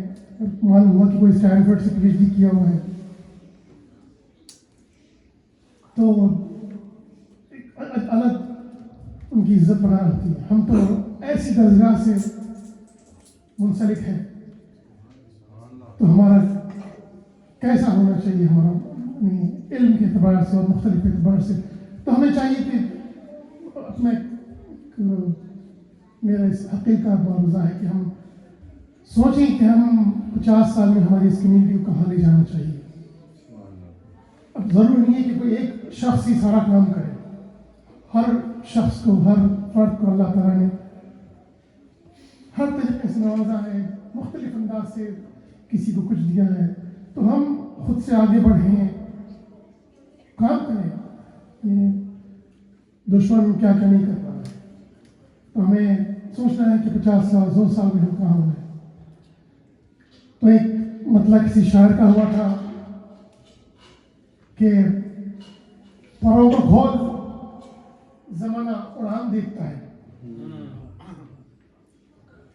معلوم ہوا کہ کوئی اسٹینفورڈ سے پی ایچ ڈی کیا ہوا ہے تو ایک الگ ان کی عزت بنا رہتی ہے، ہم تو ایسی درجات سے منسلک ہیں، تو ہمارا کیسا ہونا چاہیے ہمارا علم کے اعتبار سے اور مختلف اعتبار سے۔ تو ہمیں چاہیے کہ اپنا میرا اس حقیقہ معروضہ ہے کہ ہم سوچیں کہ ہم 50 سال میں ہماری اس کمیونٹی کو کہاں لے جانا چاہیے۔ اب ضروری نہیں ہے کہ کوئی ایک شخص ہی سارا کام کرے، ہر شخص کو، ہر فرد کو اللہ تعالیٰ نے ہر طریقے سے نوازا ہے، مختلف انداز سے کسی کو کچھ دیا ہے، تو ہم خود سے آگے بڑھیں، کام کریں۔ دشمن کیا کیا نہیں کر پا رہا ہے، تو ہمیں سوچنا ہے کہ 50 سال 100 سال میں ہم کہاں ہوئے۔ تو ایک مطلب کسی شاعر کا ہوا تھا کہ پروں کو کھول زمانہ اڑان دیکھتا ہے،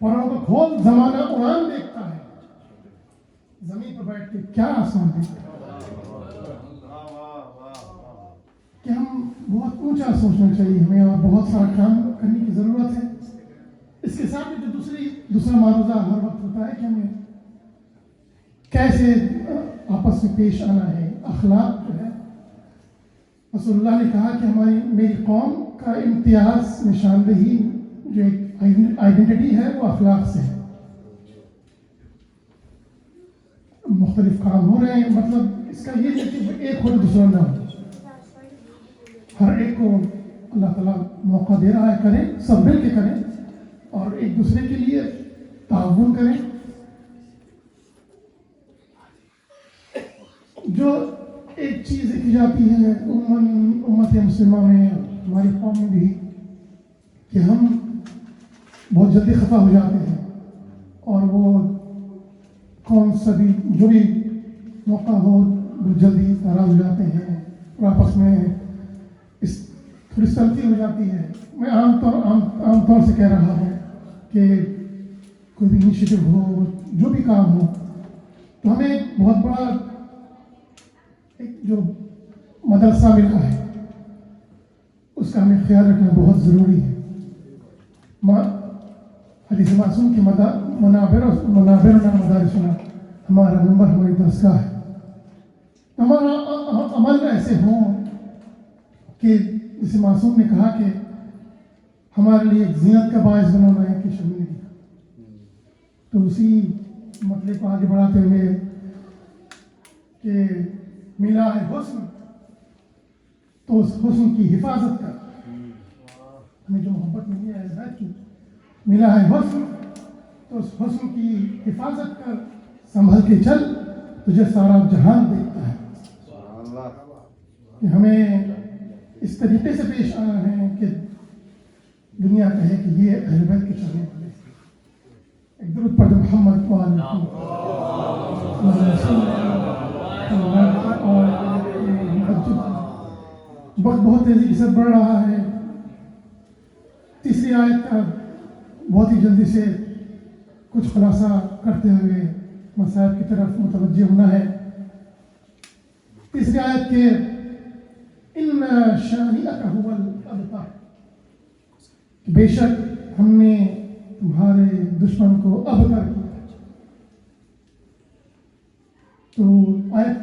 پروں کو کھول زمانہ اڑان دیکھتا ہے، زمین پر بیٹھ کے کیا آسمان دیکھتا ہے۔ کہ ہم بہت اونچا سوچنا چاہیے ہمیں، اور بہت سارا کام کرنے کی ضرورت ہے۔ اس کے ساتھ جو دوسرا معروضہ ہر وقت ہوتا ہے کہ ہمیں کیسے آپس میں پیش آنا ہے، اخلاق جو ہے۔ رسول اللہ نے کہا کہ میری قوم کا امتیاز نشاندہی جو ایک آئیڈینٹی ہے وہ اخلاق سے ہے۔ مختلف کام ہو رہے ہیں. مطلب اس کا یہ ہے کہ ایک ہو تو دوسرا نہ ہو. ہر ایک کو اللہ تعالیٰ موقع دے رہا ہے, کریں, سب مل کے کریں اور ایک دوسرے کے لیے تعاون کریں. جو ایک چیز کی جاتی ہے امت مسلمہ میں, ہماری قوم میں بھی, کہ ہم بہت جلدی خفا ہو جاتے ہیں اور وہ کون سا بھی جو بھی موقع ہو وہ جلدی ناراض ہو جاتے ہیں اور آپس میں اس تھوڑی سلطی ہو جاتی ہے. میں عام طور سے کہہ رہا ہوں کہ کوئی بھی انیشیٹو ہو, جو بھی کام ہو, تو ہمیں بہت بڑا ایک جو مدرسہ ملا ہے اس کا ہمیں خیال رکھنا بہت ضروری ہے. حدیث معصوم کی منابرنا مدارسنا, ہمارا منبر ہماری درسگاہ ہے. ہمارا عمل ایسے ہوں کہ جسے معصوم نے کہا کہ ہمارے لیے ایک زینت کا باعث بنانا ہے کہ شامل نہیں. تو اسی مسئلے کو آگے بڑھاتے ہوئے کہ ملا ہے حسن تو اس حسن کی حفاظت کر. ہمیں جو محبت ملی ہے ہدایت کی, ملا ہے حسن تو اس حسن کی حفاظت کر, سنبھل کے چل تجھے سارا جہان دیکھتا ہے. کہ ہمیں اس طریقے سے پیش آنا ہے کہ دنیا کہے کہ یہ اہل بیت کے چاہنے والے. ایک درود پڑھ محمد وقت بہت تیزی کے ساتھ بڑھ رہا ہے. تیسری آیت کا بہت ہی جلدی سے کچھ خلاصہ کرتے ہوئے مسائل کی طرف متوجہ ہونا ہے. تیسری آیت کے ان شانئک ھو الابتر, بے شک ہم نے تمہارے دشمن کو ابتر کیا. تو آیت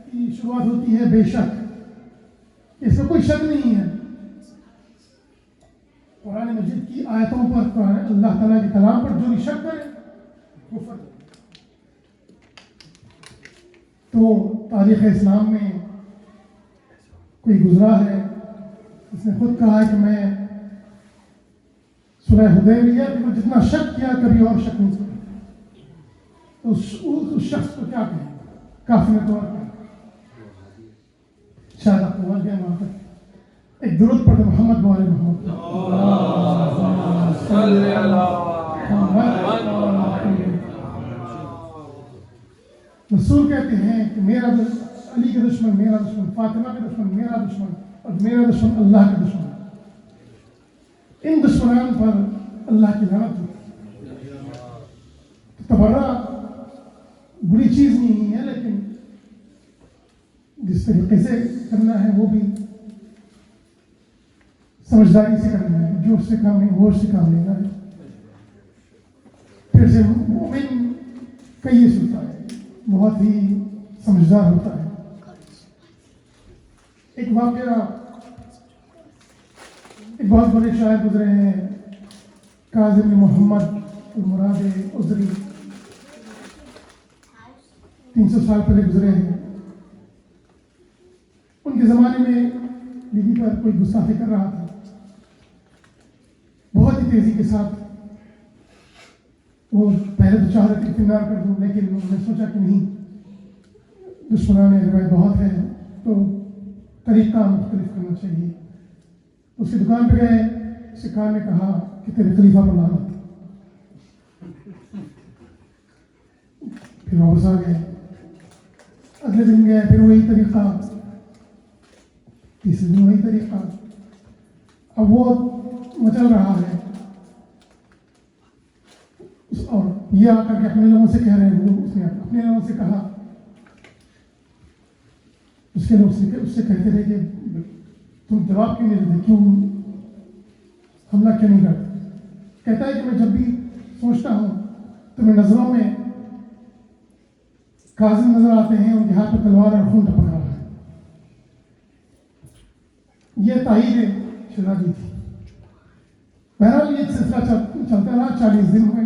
کی شروعات ہوتی ہے بے شک. اس میں کوئی شک نہیں ہے. قرآن مجید کی آیتوں پر, اللہ تعالیٰ کے کلام پر جو بھی شک کرے کفر. تو تاریخ اسلام میں کوئی گزرا ہے, اس نے خود کہا ہے کہ میں صلح حدیبیہ کہ وہ جتنا شک کیا کبھی اور شک نہیں کیا. تو اس شخص کو کیا کہیں, کافی طور پر شاید آپ کو گیا وہاں پر. ایک درود پڑھتے محمد وعلی محمد. رسول کہتے ہیں کہ میرا علی کا دشمن میرا دشمن, فاطمہ کا دشمن میرا دشمن, اور میرا دشمن اللہ کا دشمن. ان دشمنان پر اللہ کی لعنت ہو. تبرہ بری چیز نہیں ہے, لیکن جس طریقے سے کرنا ہے وہ بھی سمجھداری سے کرنا ہے. جوش سے کام نہیں, ہوش سے کام لینا ہے. پھر سے مومن کیس ہوتا ہے, بہت ہی سمجھدار ہوتا ہے. ایک واقعہ, ایک بہت بڑے شاعر گزرے ہیں, کاظم بن محمد مراد عذری, 300 سال پہلے گزرے ہیں. ان کے زمانے میں بیوی پر کوئی گستاخی کر رہا تھا, بہت ہی تیزی کے ساتھ. وہ پہلے تو چاہ رہے تھے کہ نار کر دوں, لیکن انہوں نے سوچا کہ نہیں, دشمنان روایت بہت ہے تو طریقہ مختلف کرنا چاہیے. اس کی دکان پہ گئے, سکھا نے کہا کہ تیرے خلیفہ پر لعنت. پھر واپس آ گئے. اگلے دن گئے, پھر وہی طریقہ, تیسرے دن وہی طریقہ. اب وہ مچل رہا ہے اور یہ آ کر کے اپنے لوگوں سے کہہ رہے ہیں. وہ اس نے اپنے لوگوں سے کہا, اس کے لوگ اس سے کہتے رہے کہ تم جواب کیوں نہیں دیتے, کیوں حملہ کیوں نہیں کرتے. کہتا ہے کہ میں جب بھی سوچتا ہوں تو میری نظروں میں کاظم نظر آتے ہیں, ان کے ہاتھ میں تلوار اور خون ٹپک رہا ہے. یہ تاہیر شہزادی تھی. بہرحال یہ سلسلہ چلتا رہا. 40 دن ہوئے.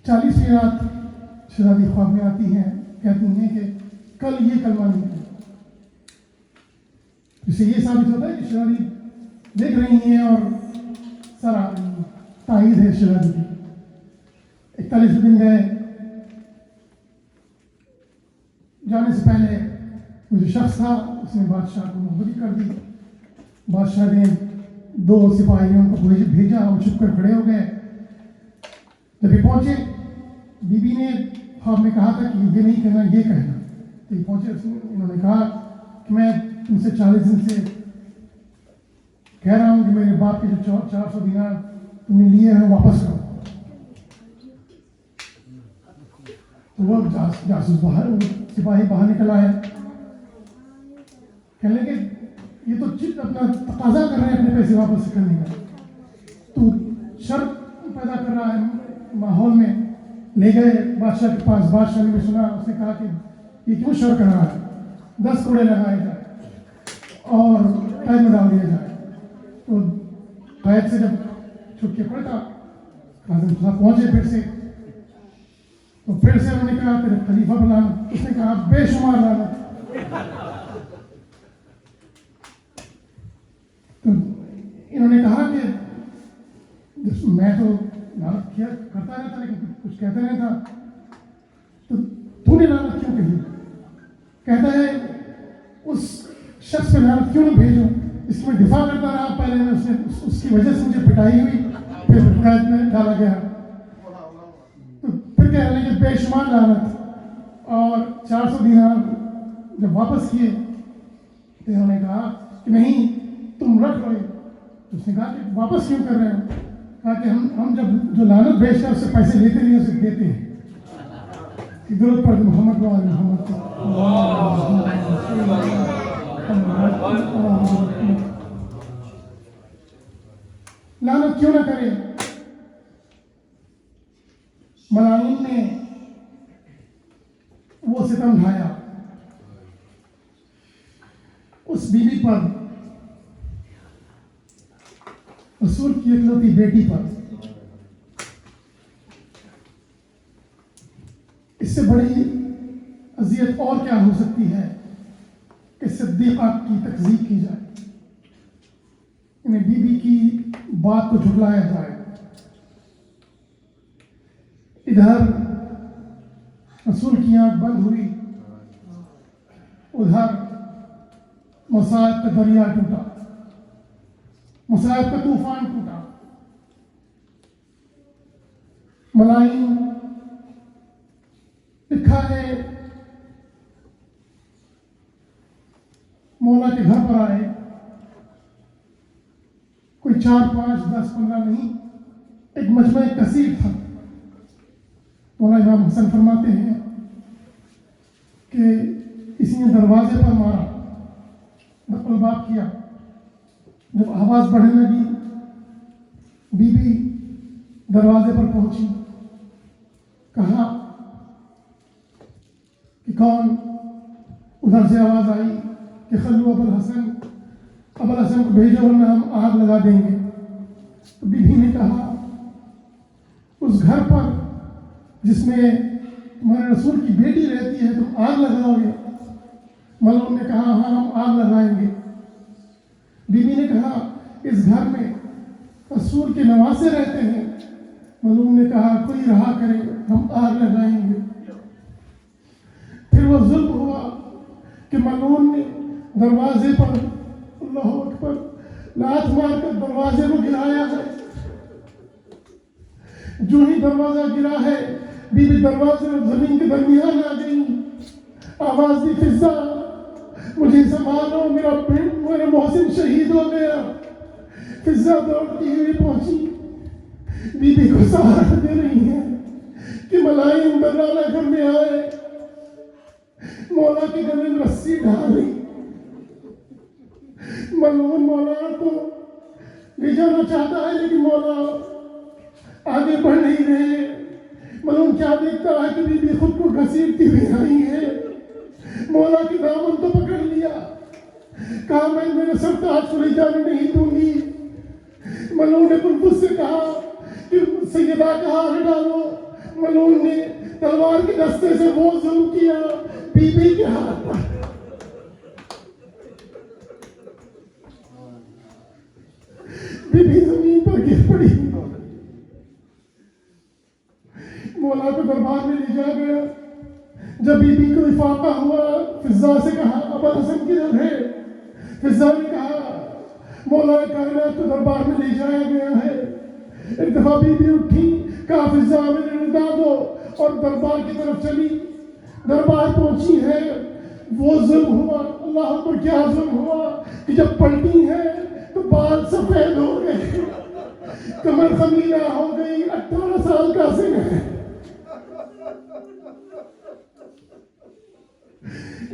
40ویں رات شہزادی خواب میں آتی ہیں، کہتی ہیں کہ کل یہ کلمہ نہیں ہے. اس سے یہ ثابت ہوتا ہے کہ شہزادی دیکھ رہی ہیں اور سارا تائید ہے شہزادی کی. 41 دن گئے. جانے سے پہلے وہ جو شخص تھا اس نے بادشاہ کو مخبری کر دی. بادشاہ نے 2 سپاہیوں کو بھیجا، وہ چھپ کر کھڑے ہو گئے. جب یہ پہنچے، بی بی نے خواب میں کہا تھا کہ یہ نہیں کہنا، یہ کہنا. تو یہ پہنچے، انہوں نے کہا کہ میں تم سے 40 دن سے کہہ رہا ہوں کہ میرے باپ کے جو 400 دینار تم نے لیے ہیں واپس کرو. تو وہ جاسوس سپاہی باہر نکل آیا، کہنے لگے یہ تو اپنا تقاضا کر رہے ہیں اپنے پیسے واپس کرنے کا، تو شرط پیدا کر رہا ہے ماحول میں. لے گئے بادشاہ کے پاس. بادشاہ نے بھی سنا، اس نے کہا کہ یہ کیوں شر کر رہا ہے، 10 کوڑے لگائے جائے اور قید میں ڈال دیا جائے. تو قید سے جب چھٹ کے پڑتا، کاظم صاحب پہنچے پھر سے، تو پھر سے انہوں نے کہا تیرے خلیفہ بلانا. اس نے کہا بے شمار لعنت. تو انہوں نے کہا کہ میں تو لعنت کیا کرتا رہتا لیکن کچھ کہتا نہیں تھا، تو نے لعنت کیوں کہی؟ کہتا ہے اس شخص پہ لعنت کیوں نہ بھیجو، اس میں دفاع کرتا رہا. پہلے میں اس کی وجہ سے مجھے پٹائی ہوئی، پھر قید میں ڈالا گیا. پھر کہہ رہے ہیں کہ بے شمار لعنت. اور 400 دینار جب واپس کیے تو انہوں نے کہا کہ نہیں تم رکھ لو. اس نے کہا کہ واپس کیوں کر رہے ہیں؟ کہا کہ ہم جب جو لعنت بھیجتے ہیں اس سے پیسے لیتے نہیں، اسے دیتے ہیں. درود پڑھ محمد و آل محمد. لعنت کیوں نہ کرے؟ ملائم نے وہ ستم ڈھایا اس بیوی پر، رسول کی اکلوتی بیٹی پر. اس سے بڑی اذیت اور کیا ہو سکتی ہے کہ صدیقہ کی تکذیب کی جائے، انہیں بی بی کی بات کو جھٹلایا جائے. ادھر رسول کی آنکھ بند ہوئی، ادھر مصائب کا دریا ٹوٹا، مصائب کا طوفان ٹوٹا. ملائم لکھا ہے مولا کے گھر پر آئے، کوئی 4 5 10 15 نہیں، ایک مجمع کثیر تھا. مولا امام حسن فرماتے ہیں کہ کسی نے دروازے پر مارا، نقل باب کیا. جب آواز بڑھنے لگی، بی بی دروازے پر پہنچی، کہا کہ کون؟ ادھر سے آواز آئی کہ خلو ابوالحسن، ابوالحسن کو بھیجو ورنہ ہم آگ لگا دیں گے. تو بی بی نے کہا اس گھر پر جس میں تمہارے رسول کی بیٹی رہتی ہے تم آگ لگاؤ گے؟ ملعون نے کہا ہاں ہم آگ لگائیں گے. بی بی نے کہا اس گھر میں رسول کے نواسے رہتے ہیں. ملعون نے کہا کوئی رہا کرے ہم آگ لگائیں گے. پھر وہ ظلم ہوا کہ ملعون نے دروازے پر اللہ اکبر لات مار کر دروازے کو گرایا ہے. جو ہی دروازہ گرا ہے، بی بی دروازے اور زمین کے درمیان آ گئی. آواز دی فضا مجھے سنبھالو، میرا محسن شہید ہو گیا. فضا دوڑتی ہوئی پہنچی، بی بی کو سہارا دے رہی ہے کہ ملائم برانہ گھر میں آئے. مولا کے گلے میں رسی ڈال رہی. ملعون مولا کو لے جانا چاہتا ہے لیکن مولا آگے بڑھ نہیں رہے. ملعون کیا دیکھتا ہے کہ بی بی خود کو گھسیٹتی ہوئی آئی ہے. مولا کی دامن تو پکڑ لیا، کہا میں میرے سر تاج کو لے جانے نہیں دوں گی. ملعون نے قلقس سے کہا کہ سیدہ کا ہار ڈالو. ملعون نے تلوار کے دستے سے وہ ظلم کیا بی بی کے ہاتھ پر. بی بی زمین پر گر پڑی. مولا کو دربار میں لے جا گیا. جب بی بی کو افاقہ ہوا فضا سے کہا ابا حسن کدھر ہے؟ فضا نے کہا مولا کائنات کو دربار میں لے جایا گیا ہے. ایک دفعہ بی بی اٹھی کہا فضا میرے ندا دو اور دربار کی طرف چلی. دربار پہنچی ہے وہ ظلم ہوا. اللہ پر کیا ظلم ہوا کہ جب پلٹی ہے تو بال سفید ہو گئے, کمر خمیرہ ہو گئی. 18 سال کا سن ہے.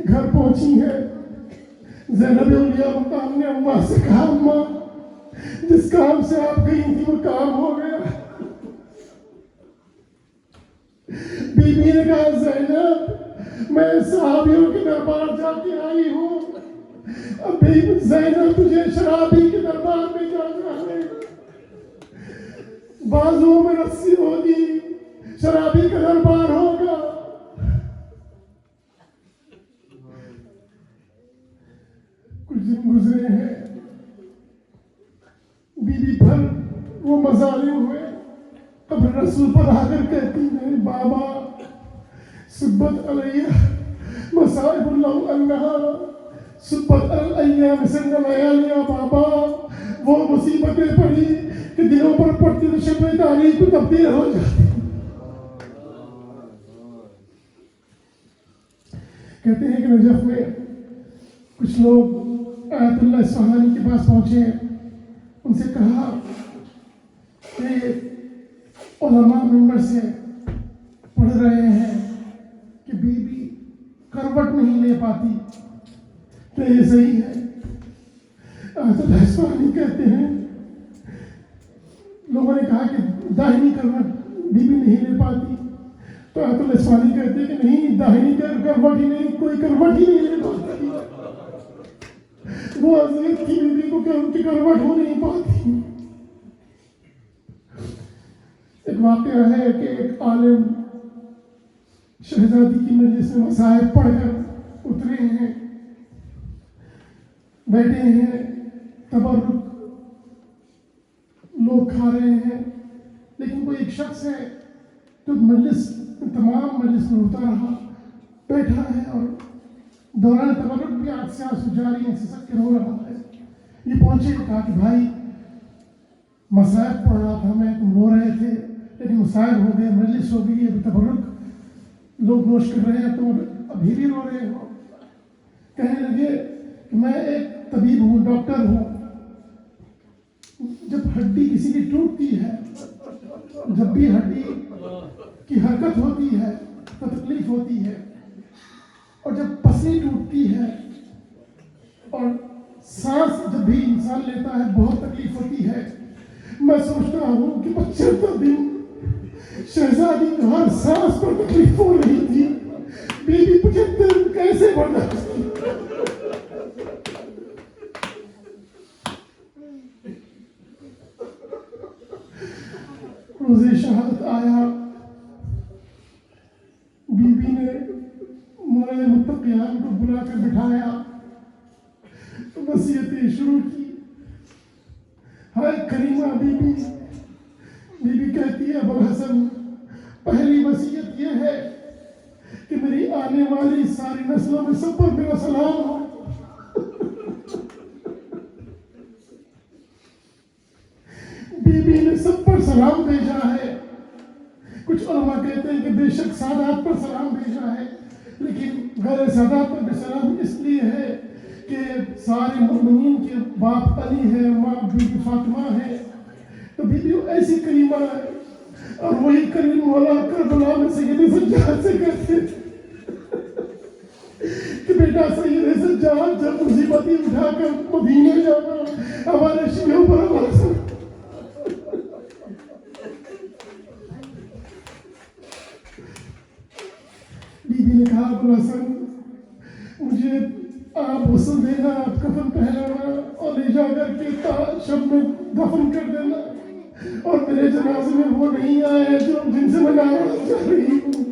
گھر پہنچی ہے زینب اولیاء مقام نے اماں سے کہا اماں جس کام سے آپ گئی تھی وہ کام ہو گیا. بی بی نے کہا زینب میں صحابیوں کے دربار جا کے آئی ہوں. ابھی زینب تجھے شرابی کے دربار میں جانا ہے. بازو میں رسی ہوگی, شرابی کا دربار ہوگا. کچھ دن گزرے ہیں, بی بی پر وہ مظالم ہوئے. قبر رسول پر آ کر کہتی ہیں بابا سبت علیہ مصائب اللہ انہا سبت الایام سن لیالیا. بابا وہ مصیبتیں پڑی کہ دنوں پر پڑتی تو شب تاریخ کو تبدیل ہو جاتی. کہتے ہیں کہ نجف میں کچھ لوگ آیت اللہ اصفہانی کے پاس پہنچے. ان سے کہا کہ علماء ممبر سے پڑھ رہے ہیں کہ بی بی کروٹ نہیں لے پاتی, کیا یہ صحیح ہے؟ آیت اللہ اصفہانی کہتے ہیں لوگوں نے کہا کہ داہنی کروٹ بی بی نہیں لے پاتی. تو آیت اللہ اصفہانی کہتے ہیں کہ نہیں, داہنی کروٹ ہی نہیں, کوئی کروٹ ہی نہیں لے پاتی. وہ عزیز کی بیوی کو کہ ان کی کروٹ ہو نہیں پاتی. ایک واقعہ ہے کہ ایک عالم شہزادی کی مجلس میں مصائب پڑھ کر اترے ہیں, بیٹھے ہیں, تبرک لوگ کھا رہے ہیں, لیکن کوئی ایک شخص ہے جو تمام مجلس میں ہوتا رہا, بیٹھا ہے اور دوران تبرک بھی آنکھ سے آنسو جاری ہیں, سسک کے رو رہا ہے. یہ پہنچے, کہا کہ بھائی مصائب پڑھ رہا تھا میں, تم رو رہے تھے لیکن مصائب ہو گئے, مجلس ہو گئی, ابھی تبرک لوگ نوش کر رہے ہیں, تم ابھی بھی رو رہے ہو. کہنے لگے کہ میں ایک طبیب ہوں, ڈاکٹر ہوں. جب ہڈی کسی کی ٹوٹتی ہے, جب بھی ہڈی کی حرکت ہوتی ہے تو تکلیف ہوتی ہے, اور جب پسلی ٹوٹتی ہے اور سانس جب بھی انسان لیتا ہے بہت تکلیف ہوتی ہے. میں سوچتا ہوں کہ 75 دن شہزادی کو ہر سانس پر تکلیف ہو رہی تھی, بی بی 75 دن کیسے برداشت کی؟ روز شہادت آیا, بی بی نے مولا متقیان کو بلا کر بٹھایا, وصیتیں شروع کی. ہائے کریمہ بی بی کہتی ہے ابو حسن پہلی وصیت یہ ہے کہ میری آنے والی ساری نسلوں میں سب پر میرا سلام ہو. بی بی نے سب پر سلام بھیجا ہے. کچھ علماء کہتے ہیں کہ بے شک سادات پر سلام بھیجا ہے, لیکن غیر سادات پر بھی سلام اس لیے ہے کہ سارے مومنین کے باپ علی ہے, ماں بی بی فاطمہ ہے, تو بی بی ایسی کریمہ ہے. اور وہی کریم مولا کربلا میں سید سجاد سے کہتے کہ بیٹا سید سجاد جب مصیبتی اٹھا کر مدینے جانا, ہمارے شیعوں پر ہمارا. بی بی نے کہا ابو حسن مجھے آپ غسل دینا, آپ کفن پہنانا اور لے جا کر کے شب میں دفن کر دینا. اور میرے جنازے میں وہ نہیں آئے جو جن سے میں ناراض چل رہی ہوں.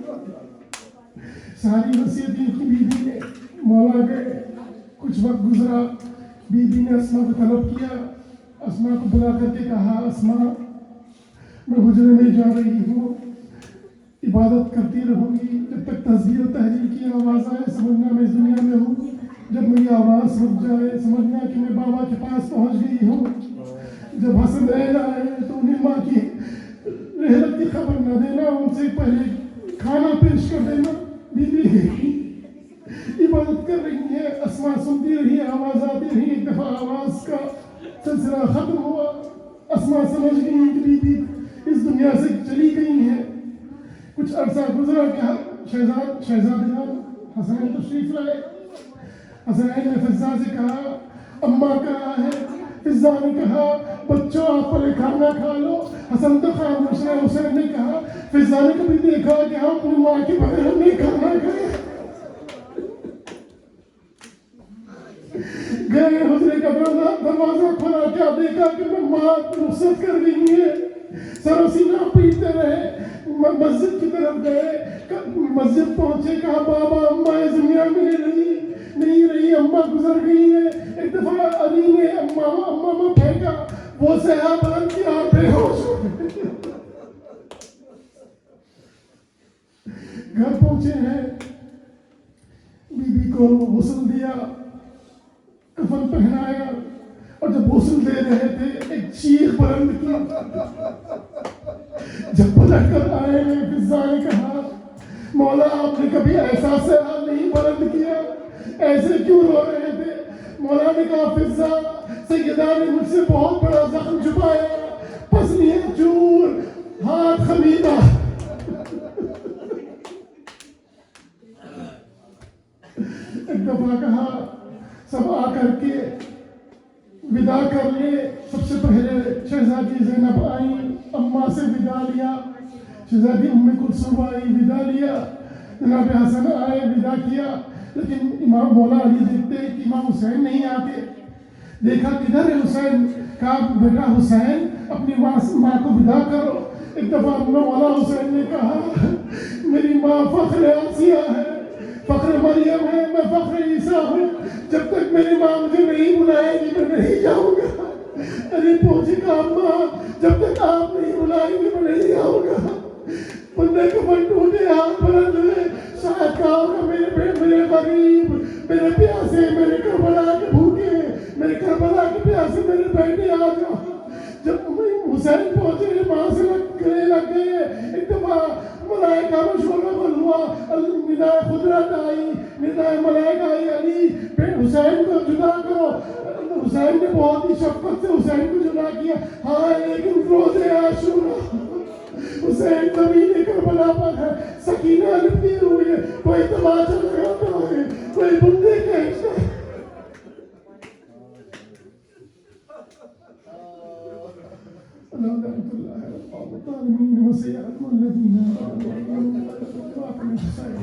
ساری وصیتیں کی بی بی نے. مولا گئے, کچھ وقت گزرا, بی بی نے اسما کو طلب کیا. اسما کو بلا کر کے کہا, اسما میں حجرے میں جا رہی ہوں, عبادت کرتی رہوں گی جب تک تسبیح و تحلیل کی آواز آئے. سمجھنا میں اس دنیا میں ہوں, جب میری آواز رک جائے سمجھنا کہ میں بابا کے پاس پہنچ گئی ہوں. جب حسن رہ آئے تو انہیں ماں کی رحلت کی خبر نہ دینا, ان سے پہلے کھانا پیش کر دینا. بی بی عبادت کر رہی ہے, اسما سنتی رہی, آواز آتی رہی. ایک دفعہ آواز کا سلسلہ ختم ہوا. اسما سمجھ گئی کہ بی بی اس دنیا سے چلی گئی ہیں. کچھ عرصہ گزرا کہ شہزادیان حسنین تشریف لائے. حسنین نے فضا سے کہا, اماں کہاں ہے؟ فضا نے کہا, بچوں آپ پہلے کھانا کھا لو. حسن تو خاموش ہے. حسین نے کہا, فضا نے کبھی دیکھا کہ ہم اپنی ماں کے بغیر ہم نہیں کھانا کھائے؟ گئے حضرے کا دروازہ کھولا, کیا دیکھا کہ میں ماں رخصت کر رہی ہے. سر و سینہ پیٹتے رہے. مسجد کی طرف گئے, مسجد پہنچے, کہا بابا اماں اس دنیا میں نہیں رہی, اماں گزر گئی ہے. ایک دفعہ علی نے اماں پھینکا, وہ سیاہ بلند کی آپ بے ہوش ہو گئے. گھر پہنچے ہیں, بی بی کو غسل دیا, کفن پہنایا, اور جب غسل دے رہے تھے ایک چیخ بلند کی. جب پلٹ کر آئے ہیں فضا نے کہا, مولا آپ نے کبھی ایسا سیاح نہیں بلند کیا, ایسے کیوں رو رہے تھے؟ مولا نے کہا, فضا سیدہ نے مجھ سے بہت بڑا زخم چھپایا, پسلیاں چور, ہاتھ خمیدہ. ایک دفعہ کہا, سب آ کر کے ودا کر لے. سب سے پہلے شہزادی زینب آئی, اماں سے ودا لیا. شہزادی ام کلثوم آئی, ودا لیا. جناب حسن آئے, ودا کیا. لیکن امام مولا علی دیکھتے کہ امام حسین نہیں آتے. دیکھا کدھر ہے حسین, کہا بیٹا حسین اپنی ماں کو ودا کرو. ایک دفعہ مولا حسین نے کہا, میری ماں فخر آسیہ ہے, فخر مریم ہے, میں فخر عیسیٰ ہوں. جب تک میری ماں مجھے نہیں بلائے گی میں نہیں جاؤں گا. ارے پہنچی کا اماں, جب تک آپ نہیں بلائیں گے میں نہیں جاؤں گا. بندے کو من ٹوٹے, ہاتھ بلند ہوئے, شاید کہا ہوگا میرے غریب, میرے پیاسے, میرے کربلا کے بھوکے, میرے کربلا کے پیاسے میرے بیٹے آ جاؤ. جب حسین پہنچے ماں سے گلے لگ گئے. ایک دفعہ ملائکہ میں شور ہوا, ندائے قدرت آئی, ندائے ملائکہ آئی, علی حسین کو جدا کرو. حسین نے بہت ہی شفقت سے حسین کو جدا کیا. ہاں لیکن روز عاشورا حسین زمین کربلا پر ہے, سکینہ لپٹی ہوئی ہے, کوئی تماشا لگاتا ہے, کوئی بندے کھینچتا ہے. لعنت اللہ علی الظالمین وسيعلم الذين آمنوا وأقاموا الصلاة.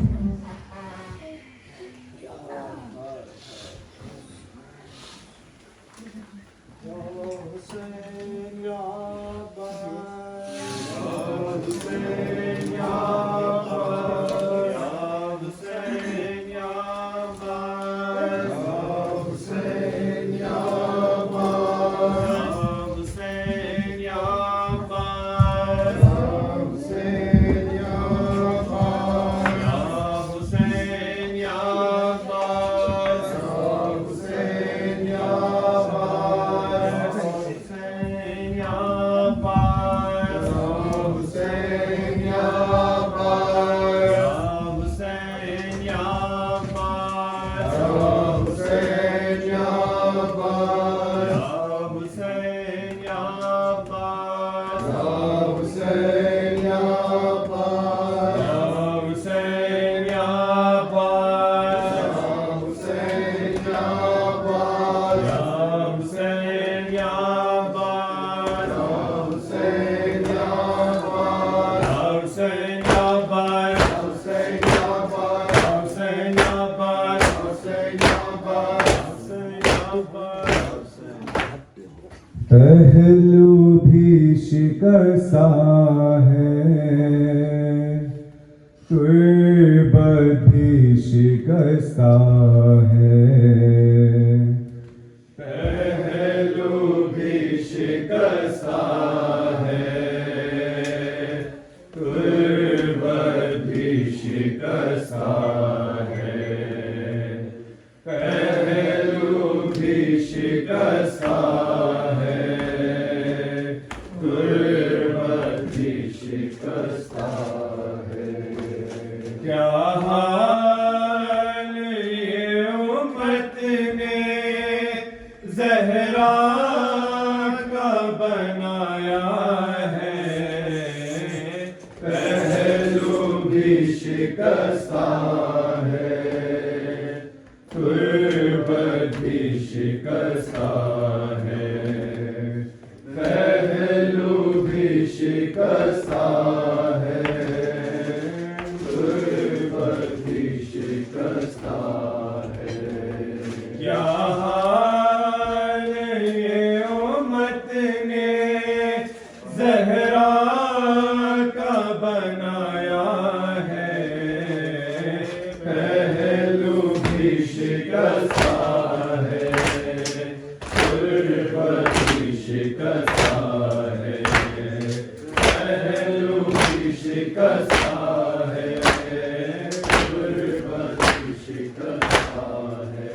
پہلو بھی شکایت شکستہ ہے، تربت بھی شکستہ ہے، پہلو بھی شکستہ ہے، تربت بھی شکستہ ہے، پہلو بھی شکستہ ہے، تربت بھی شکستہ ہے۔ کیا حال یہ امت نے زہرا کا بنایا ہے، پہلو بھی شکستہ ہے، تربت بھی شکستہ ہے، پہلو بھی شکستہ ہے، تربت بھی شکستہ ہے۔ کیا حال یہ امت نے زہرا کا بنایا ہے، پہلو بھی شکستہ ہے، تربت بھی شکستہ ہے، پہلو بھی شکستہ ہے، تربت بھی شکستہ ہے۔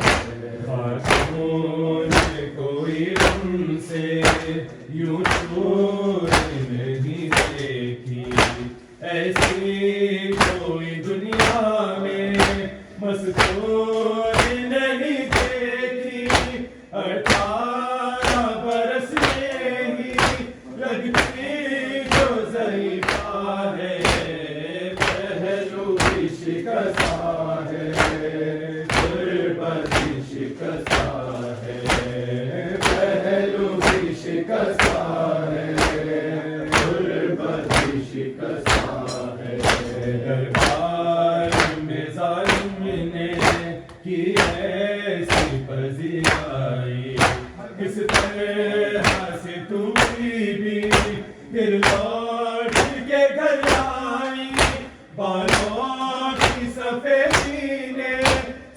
خاتون کوئی غم سے یوں چور نہیں دیکھی، ایسی کوئی دنیا میں مستور نہیں دیکھی، 18 برس میں ہی لگتی جو ضعیفہ ہے، پہلو بھی شکستہ ہے، تربت بھی شکستہ ہے، پہلو بھی شکستہ ہے، تربت بھی شکستہ ہے۔ دربار میں ظالم نے کی ایسی پذیرائی، کس طرح سے ٹوٹی بھی پھر لوٹ کے گھر آئی، بالوں کی سفیدی نے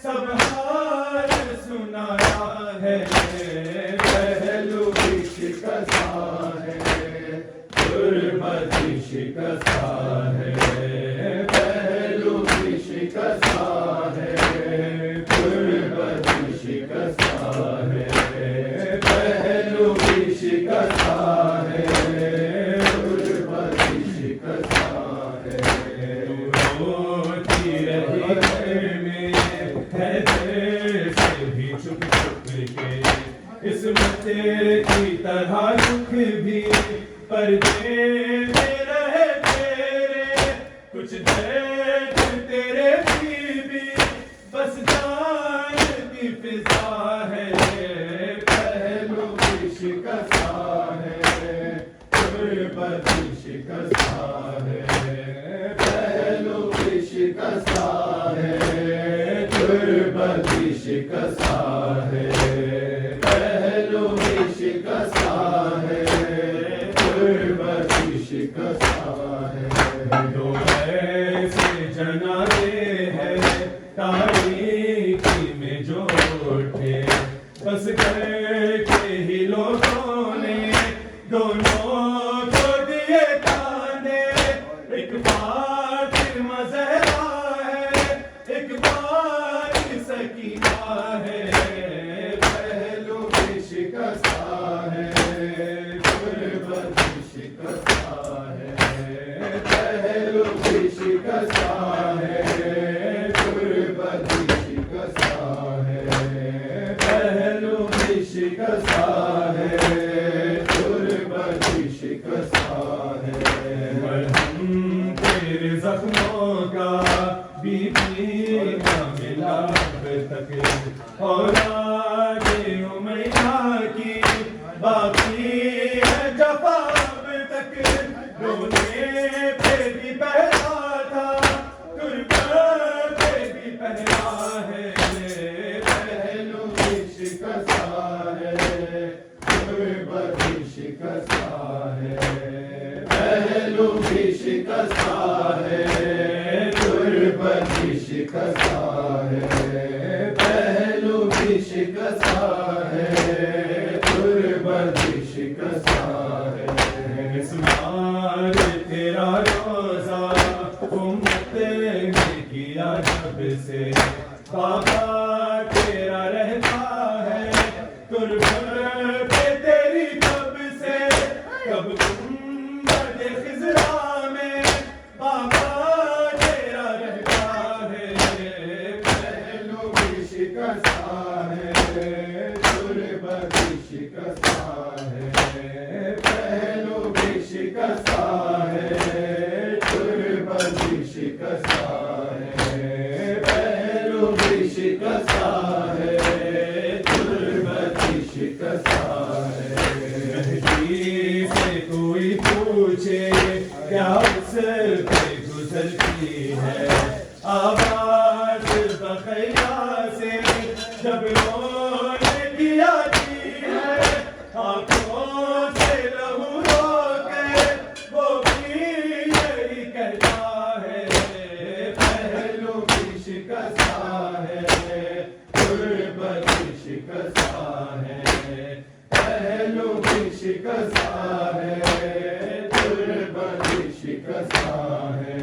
سب حال سنایا ہے، پہلو بھی شکستہ ہے، تربت بھی شکستہ ہے، پہلو بھی شکستہ ہے، تربت بھی شکستہ ہے، پہلو بھی شکستہ ہے، تربت بھی شکستہ ہے۔ روتی رہی گھر میں ہے دیر سے بھی چھپ چھپ کے، قسمت کی طرح دکھ بھی پردے میں رہے تیرے، کچھ درد تیرے بھی بس جان کی فضا ہے، پہلو بھی شکستہ ہے، تربت بھی شکستہ ہے، پہلو بھی شکستہ ہے، تربت بھی شکستہ ہے، پہلو بھی شکستہ ہے، تربت بھی شکستہ ہے۔ دو ایسے جنازے ہیں تاریکی میں جو اٹھے، بس کر کے ہی لوگوں نے دونوں کو دیے تانے، ایک بات مزہرا ہے، ایک بات سکینہ ہے، پہلو بھی شکستہ ہے، تربت بھی شکستہ ہے، پہلو بھی شکستہ ہے، تربت بھی شکستہ ہے، پہلو بھی شکستہ ہے، تربت بھی شکستہ ہے۔ مرہم تیرے زخموں کا بی نہ ملا اب تک، اور آگے امیدہ کی باقی ہے جفا اب تک، رونے پہ بھی پہلا تھا، تربت پہ بھی پہلا ہے، پہلو بھی شکستہ ہے، تربت بھی شکستہ ہے، شکستہ ہے پہلو بھی شکستہ ہے تربت بھی شکستہ ہے مسمار تیرا روزہ امت نے کیا جب سے بابا تیرا رہتا ہے تربت تیری کب سے کب گنبد خضرا میں بابا تیرا رہتا ہے پہلو بھی شکستہ ہے تربت بھی شکستہ ہے پہلو بھی شکستہ ہے تربت بھی شکستہ ہے پہلو بھی شکستہ ہے تربت بھی شکستہ ہے مہدی سے کوئی پوچھے کیا اس پہ گزرتی ہے آواز بخیا سے جب رونے کی آتی ہے آنکھوں سے لہو رو کے وہ بھی یہی کہتا ہے پہلو بھی شکستہ ہے تربت بھی شکستہ ہے پہلو بھی شکستہ ہے تربت بھی شکستہ ہے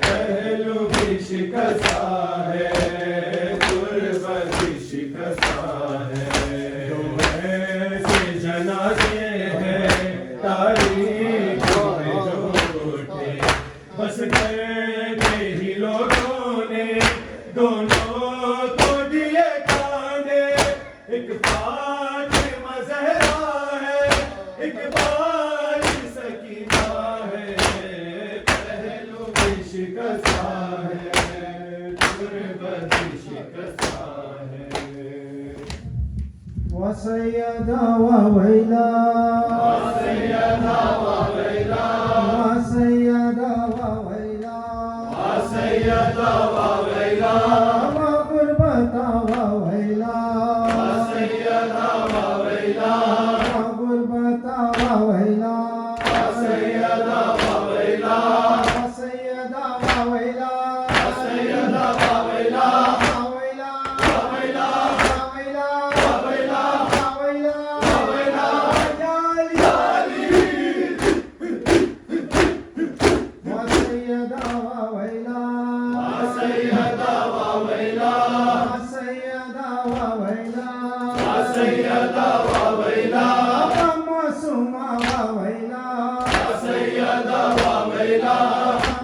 پہلو بھی شکستہ ہے تربت بھی شکستہ ہے دو ایسے جنازے ہیں تاریخ میں جو اٹھے بس کہتے ہی لوگوں نے دونوں کو دیے کاندے ایک فاطمہ زہرا ہے ایک بار سکینہ ہے پہلو بھی شکستہ ہے تربت بھی شکستہ ہے وسيدا وويلا سیدہ وویلا وسيدا وويلا سیدہ وویلا وغربتا وويلا سیدہ وویلا وغربتا وويلا سیدہ وویلا وسيدا وويلا سیدہ وویلا وويلا وویلا وويلا وویلا وويلا وویلا يا علي وسيدا وويلا سیدہ وویلا سيدا وويلا سیدہ وویلا معصومہ وويلا سیدہ وویلا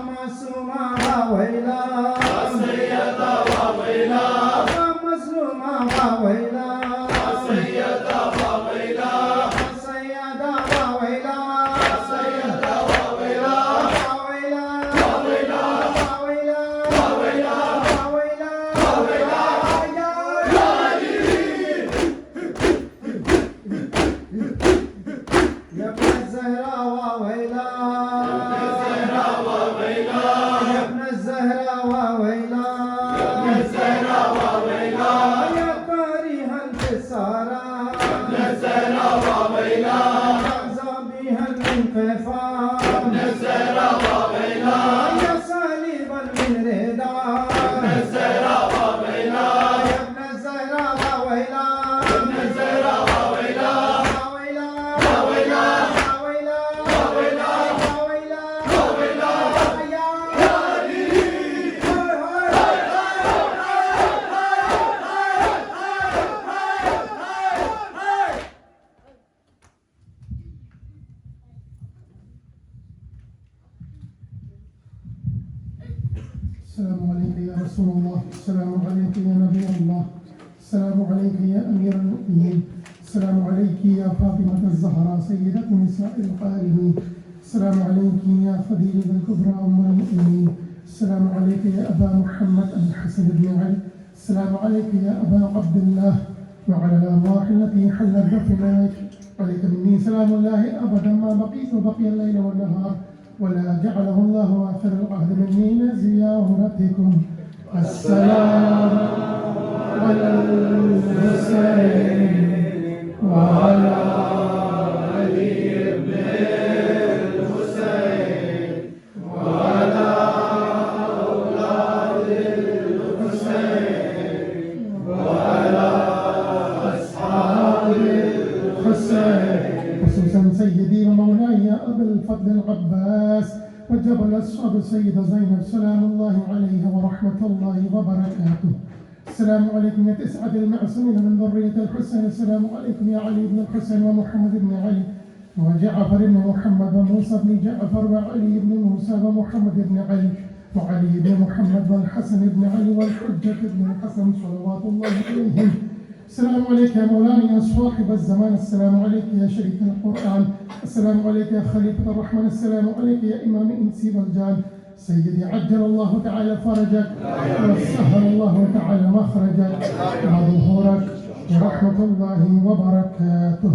معصومہ وويلا سیدہ وویلا مظلومہ وويلا سیدہ وویلا سيدا وويلا سیدہ وویلا وويلا وویلا وويلا وویلا وويلا وویلا يا يا ابن الزهراء وويلا زہرا وویلا يا ابن الزهراء وويلا زہرا وویلا يا طارح البسارة زہرا وویلا بها الانقفاض زہرا وویلا يا صليبا من رضا زہرا وویلا يا ابن الزهراء وويلا زہرا وویلا وويلا وویلا وويلا وویلا وويلا وویلا يا السلام عليك يا رسول الله، السلام عليك يا نبي الله، السلام عليك يا أمير المؤمنين، السلام عليك يا فاطمة الزهراء سيدة نساء العالمين، السلام عليك يا فضيلة الكبرى أم المؤمنين، السلام عليك يا أبا محمد الحسن بن علي، السلام عليك يا أبا عبد الله وعلى الأرواح التي حلت دفنك، عليك مني سلام الله أبدا ما بقيت وبقي الليل والنهار، ولا جعله الله آخر العهد مني لزيارتكم. السلام على الحسين وعلى علي بن الحسين وعلى أولاد الأصحاب السيدة زينب سلام الله عليها ورحمة الله وبركاته. السلام عليكم يا تسعة المعصومين من ذرية الحسين. السلام عليكم يا علي بن الحسين ومحمد بن علي وجعفر بن محمد وموسى بن جعفر وعلي بن موسى ومحمد بن علي وعلي بن محمد والحسن بن علي والحجة بن الحسن صلوات الله عليهم. السلام عليك يا مولانا يا صاحب الزمان. السلام عليك يا شريك القرآن. السلام عليك يا خليفة الرحمن. السلام عليك يا إمام إنسي والجان. سيدي عجل الله تعالى فرجك وسهل الله تعالى مخرجك وظهورك ورحمة الله وبركاته.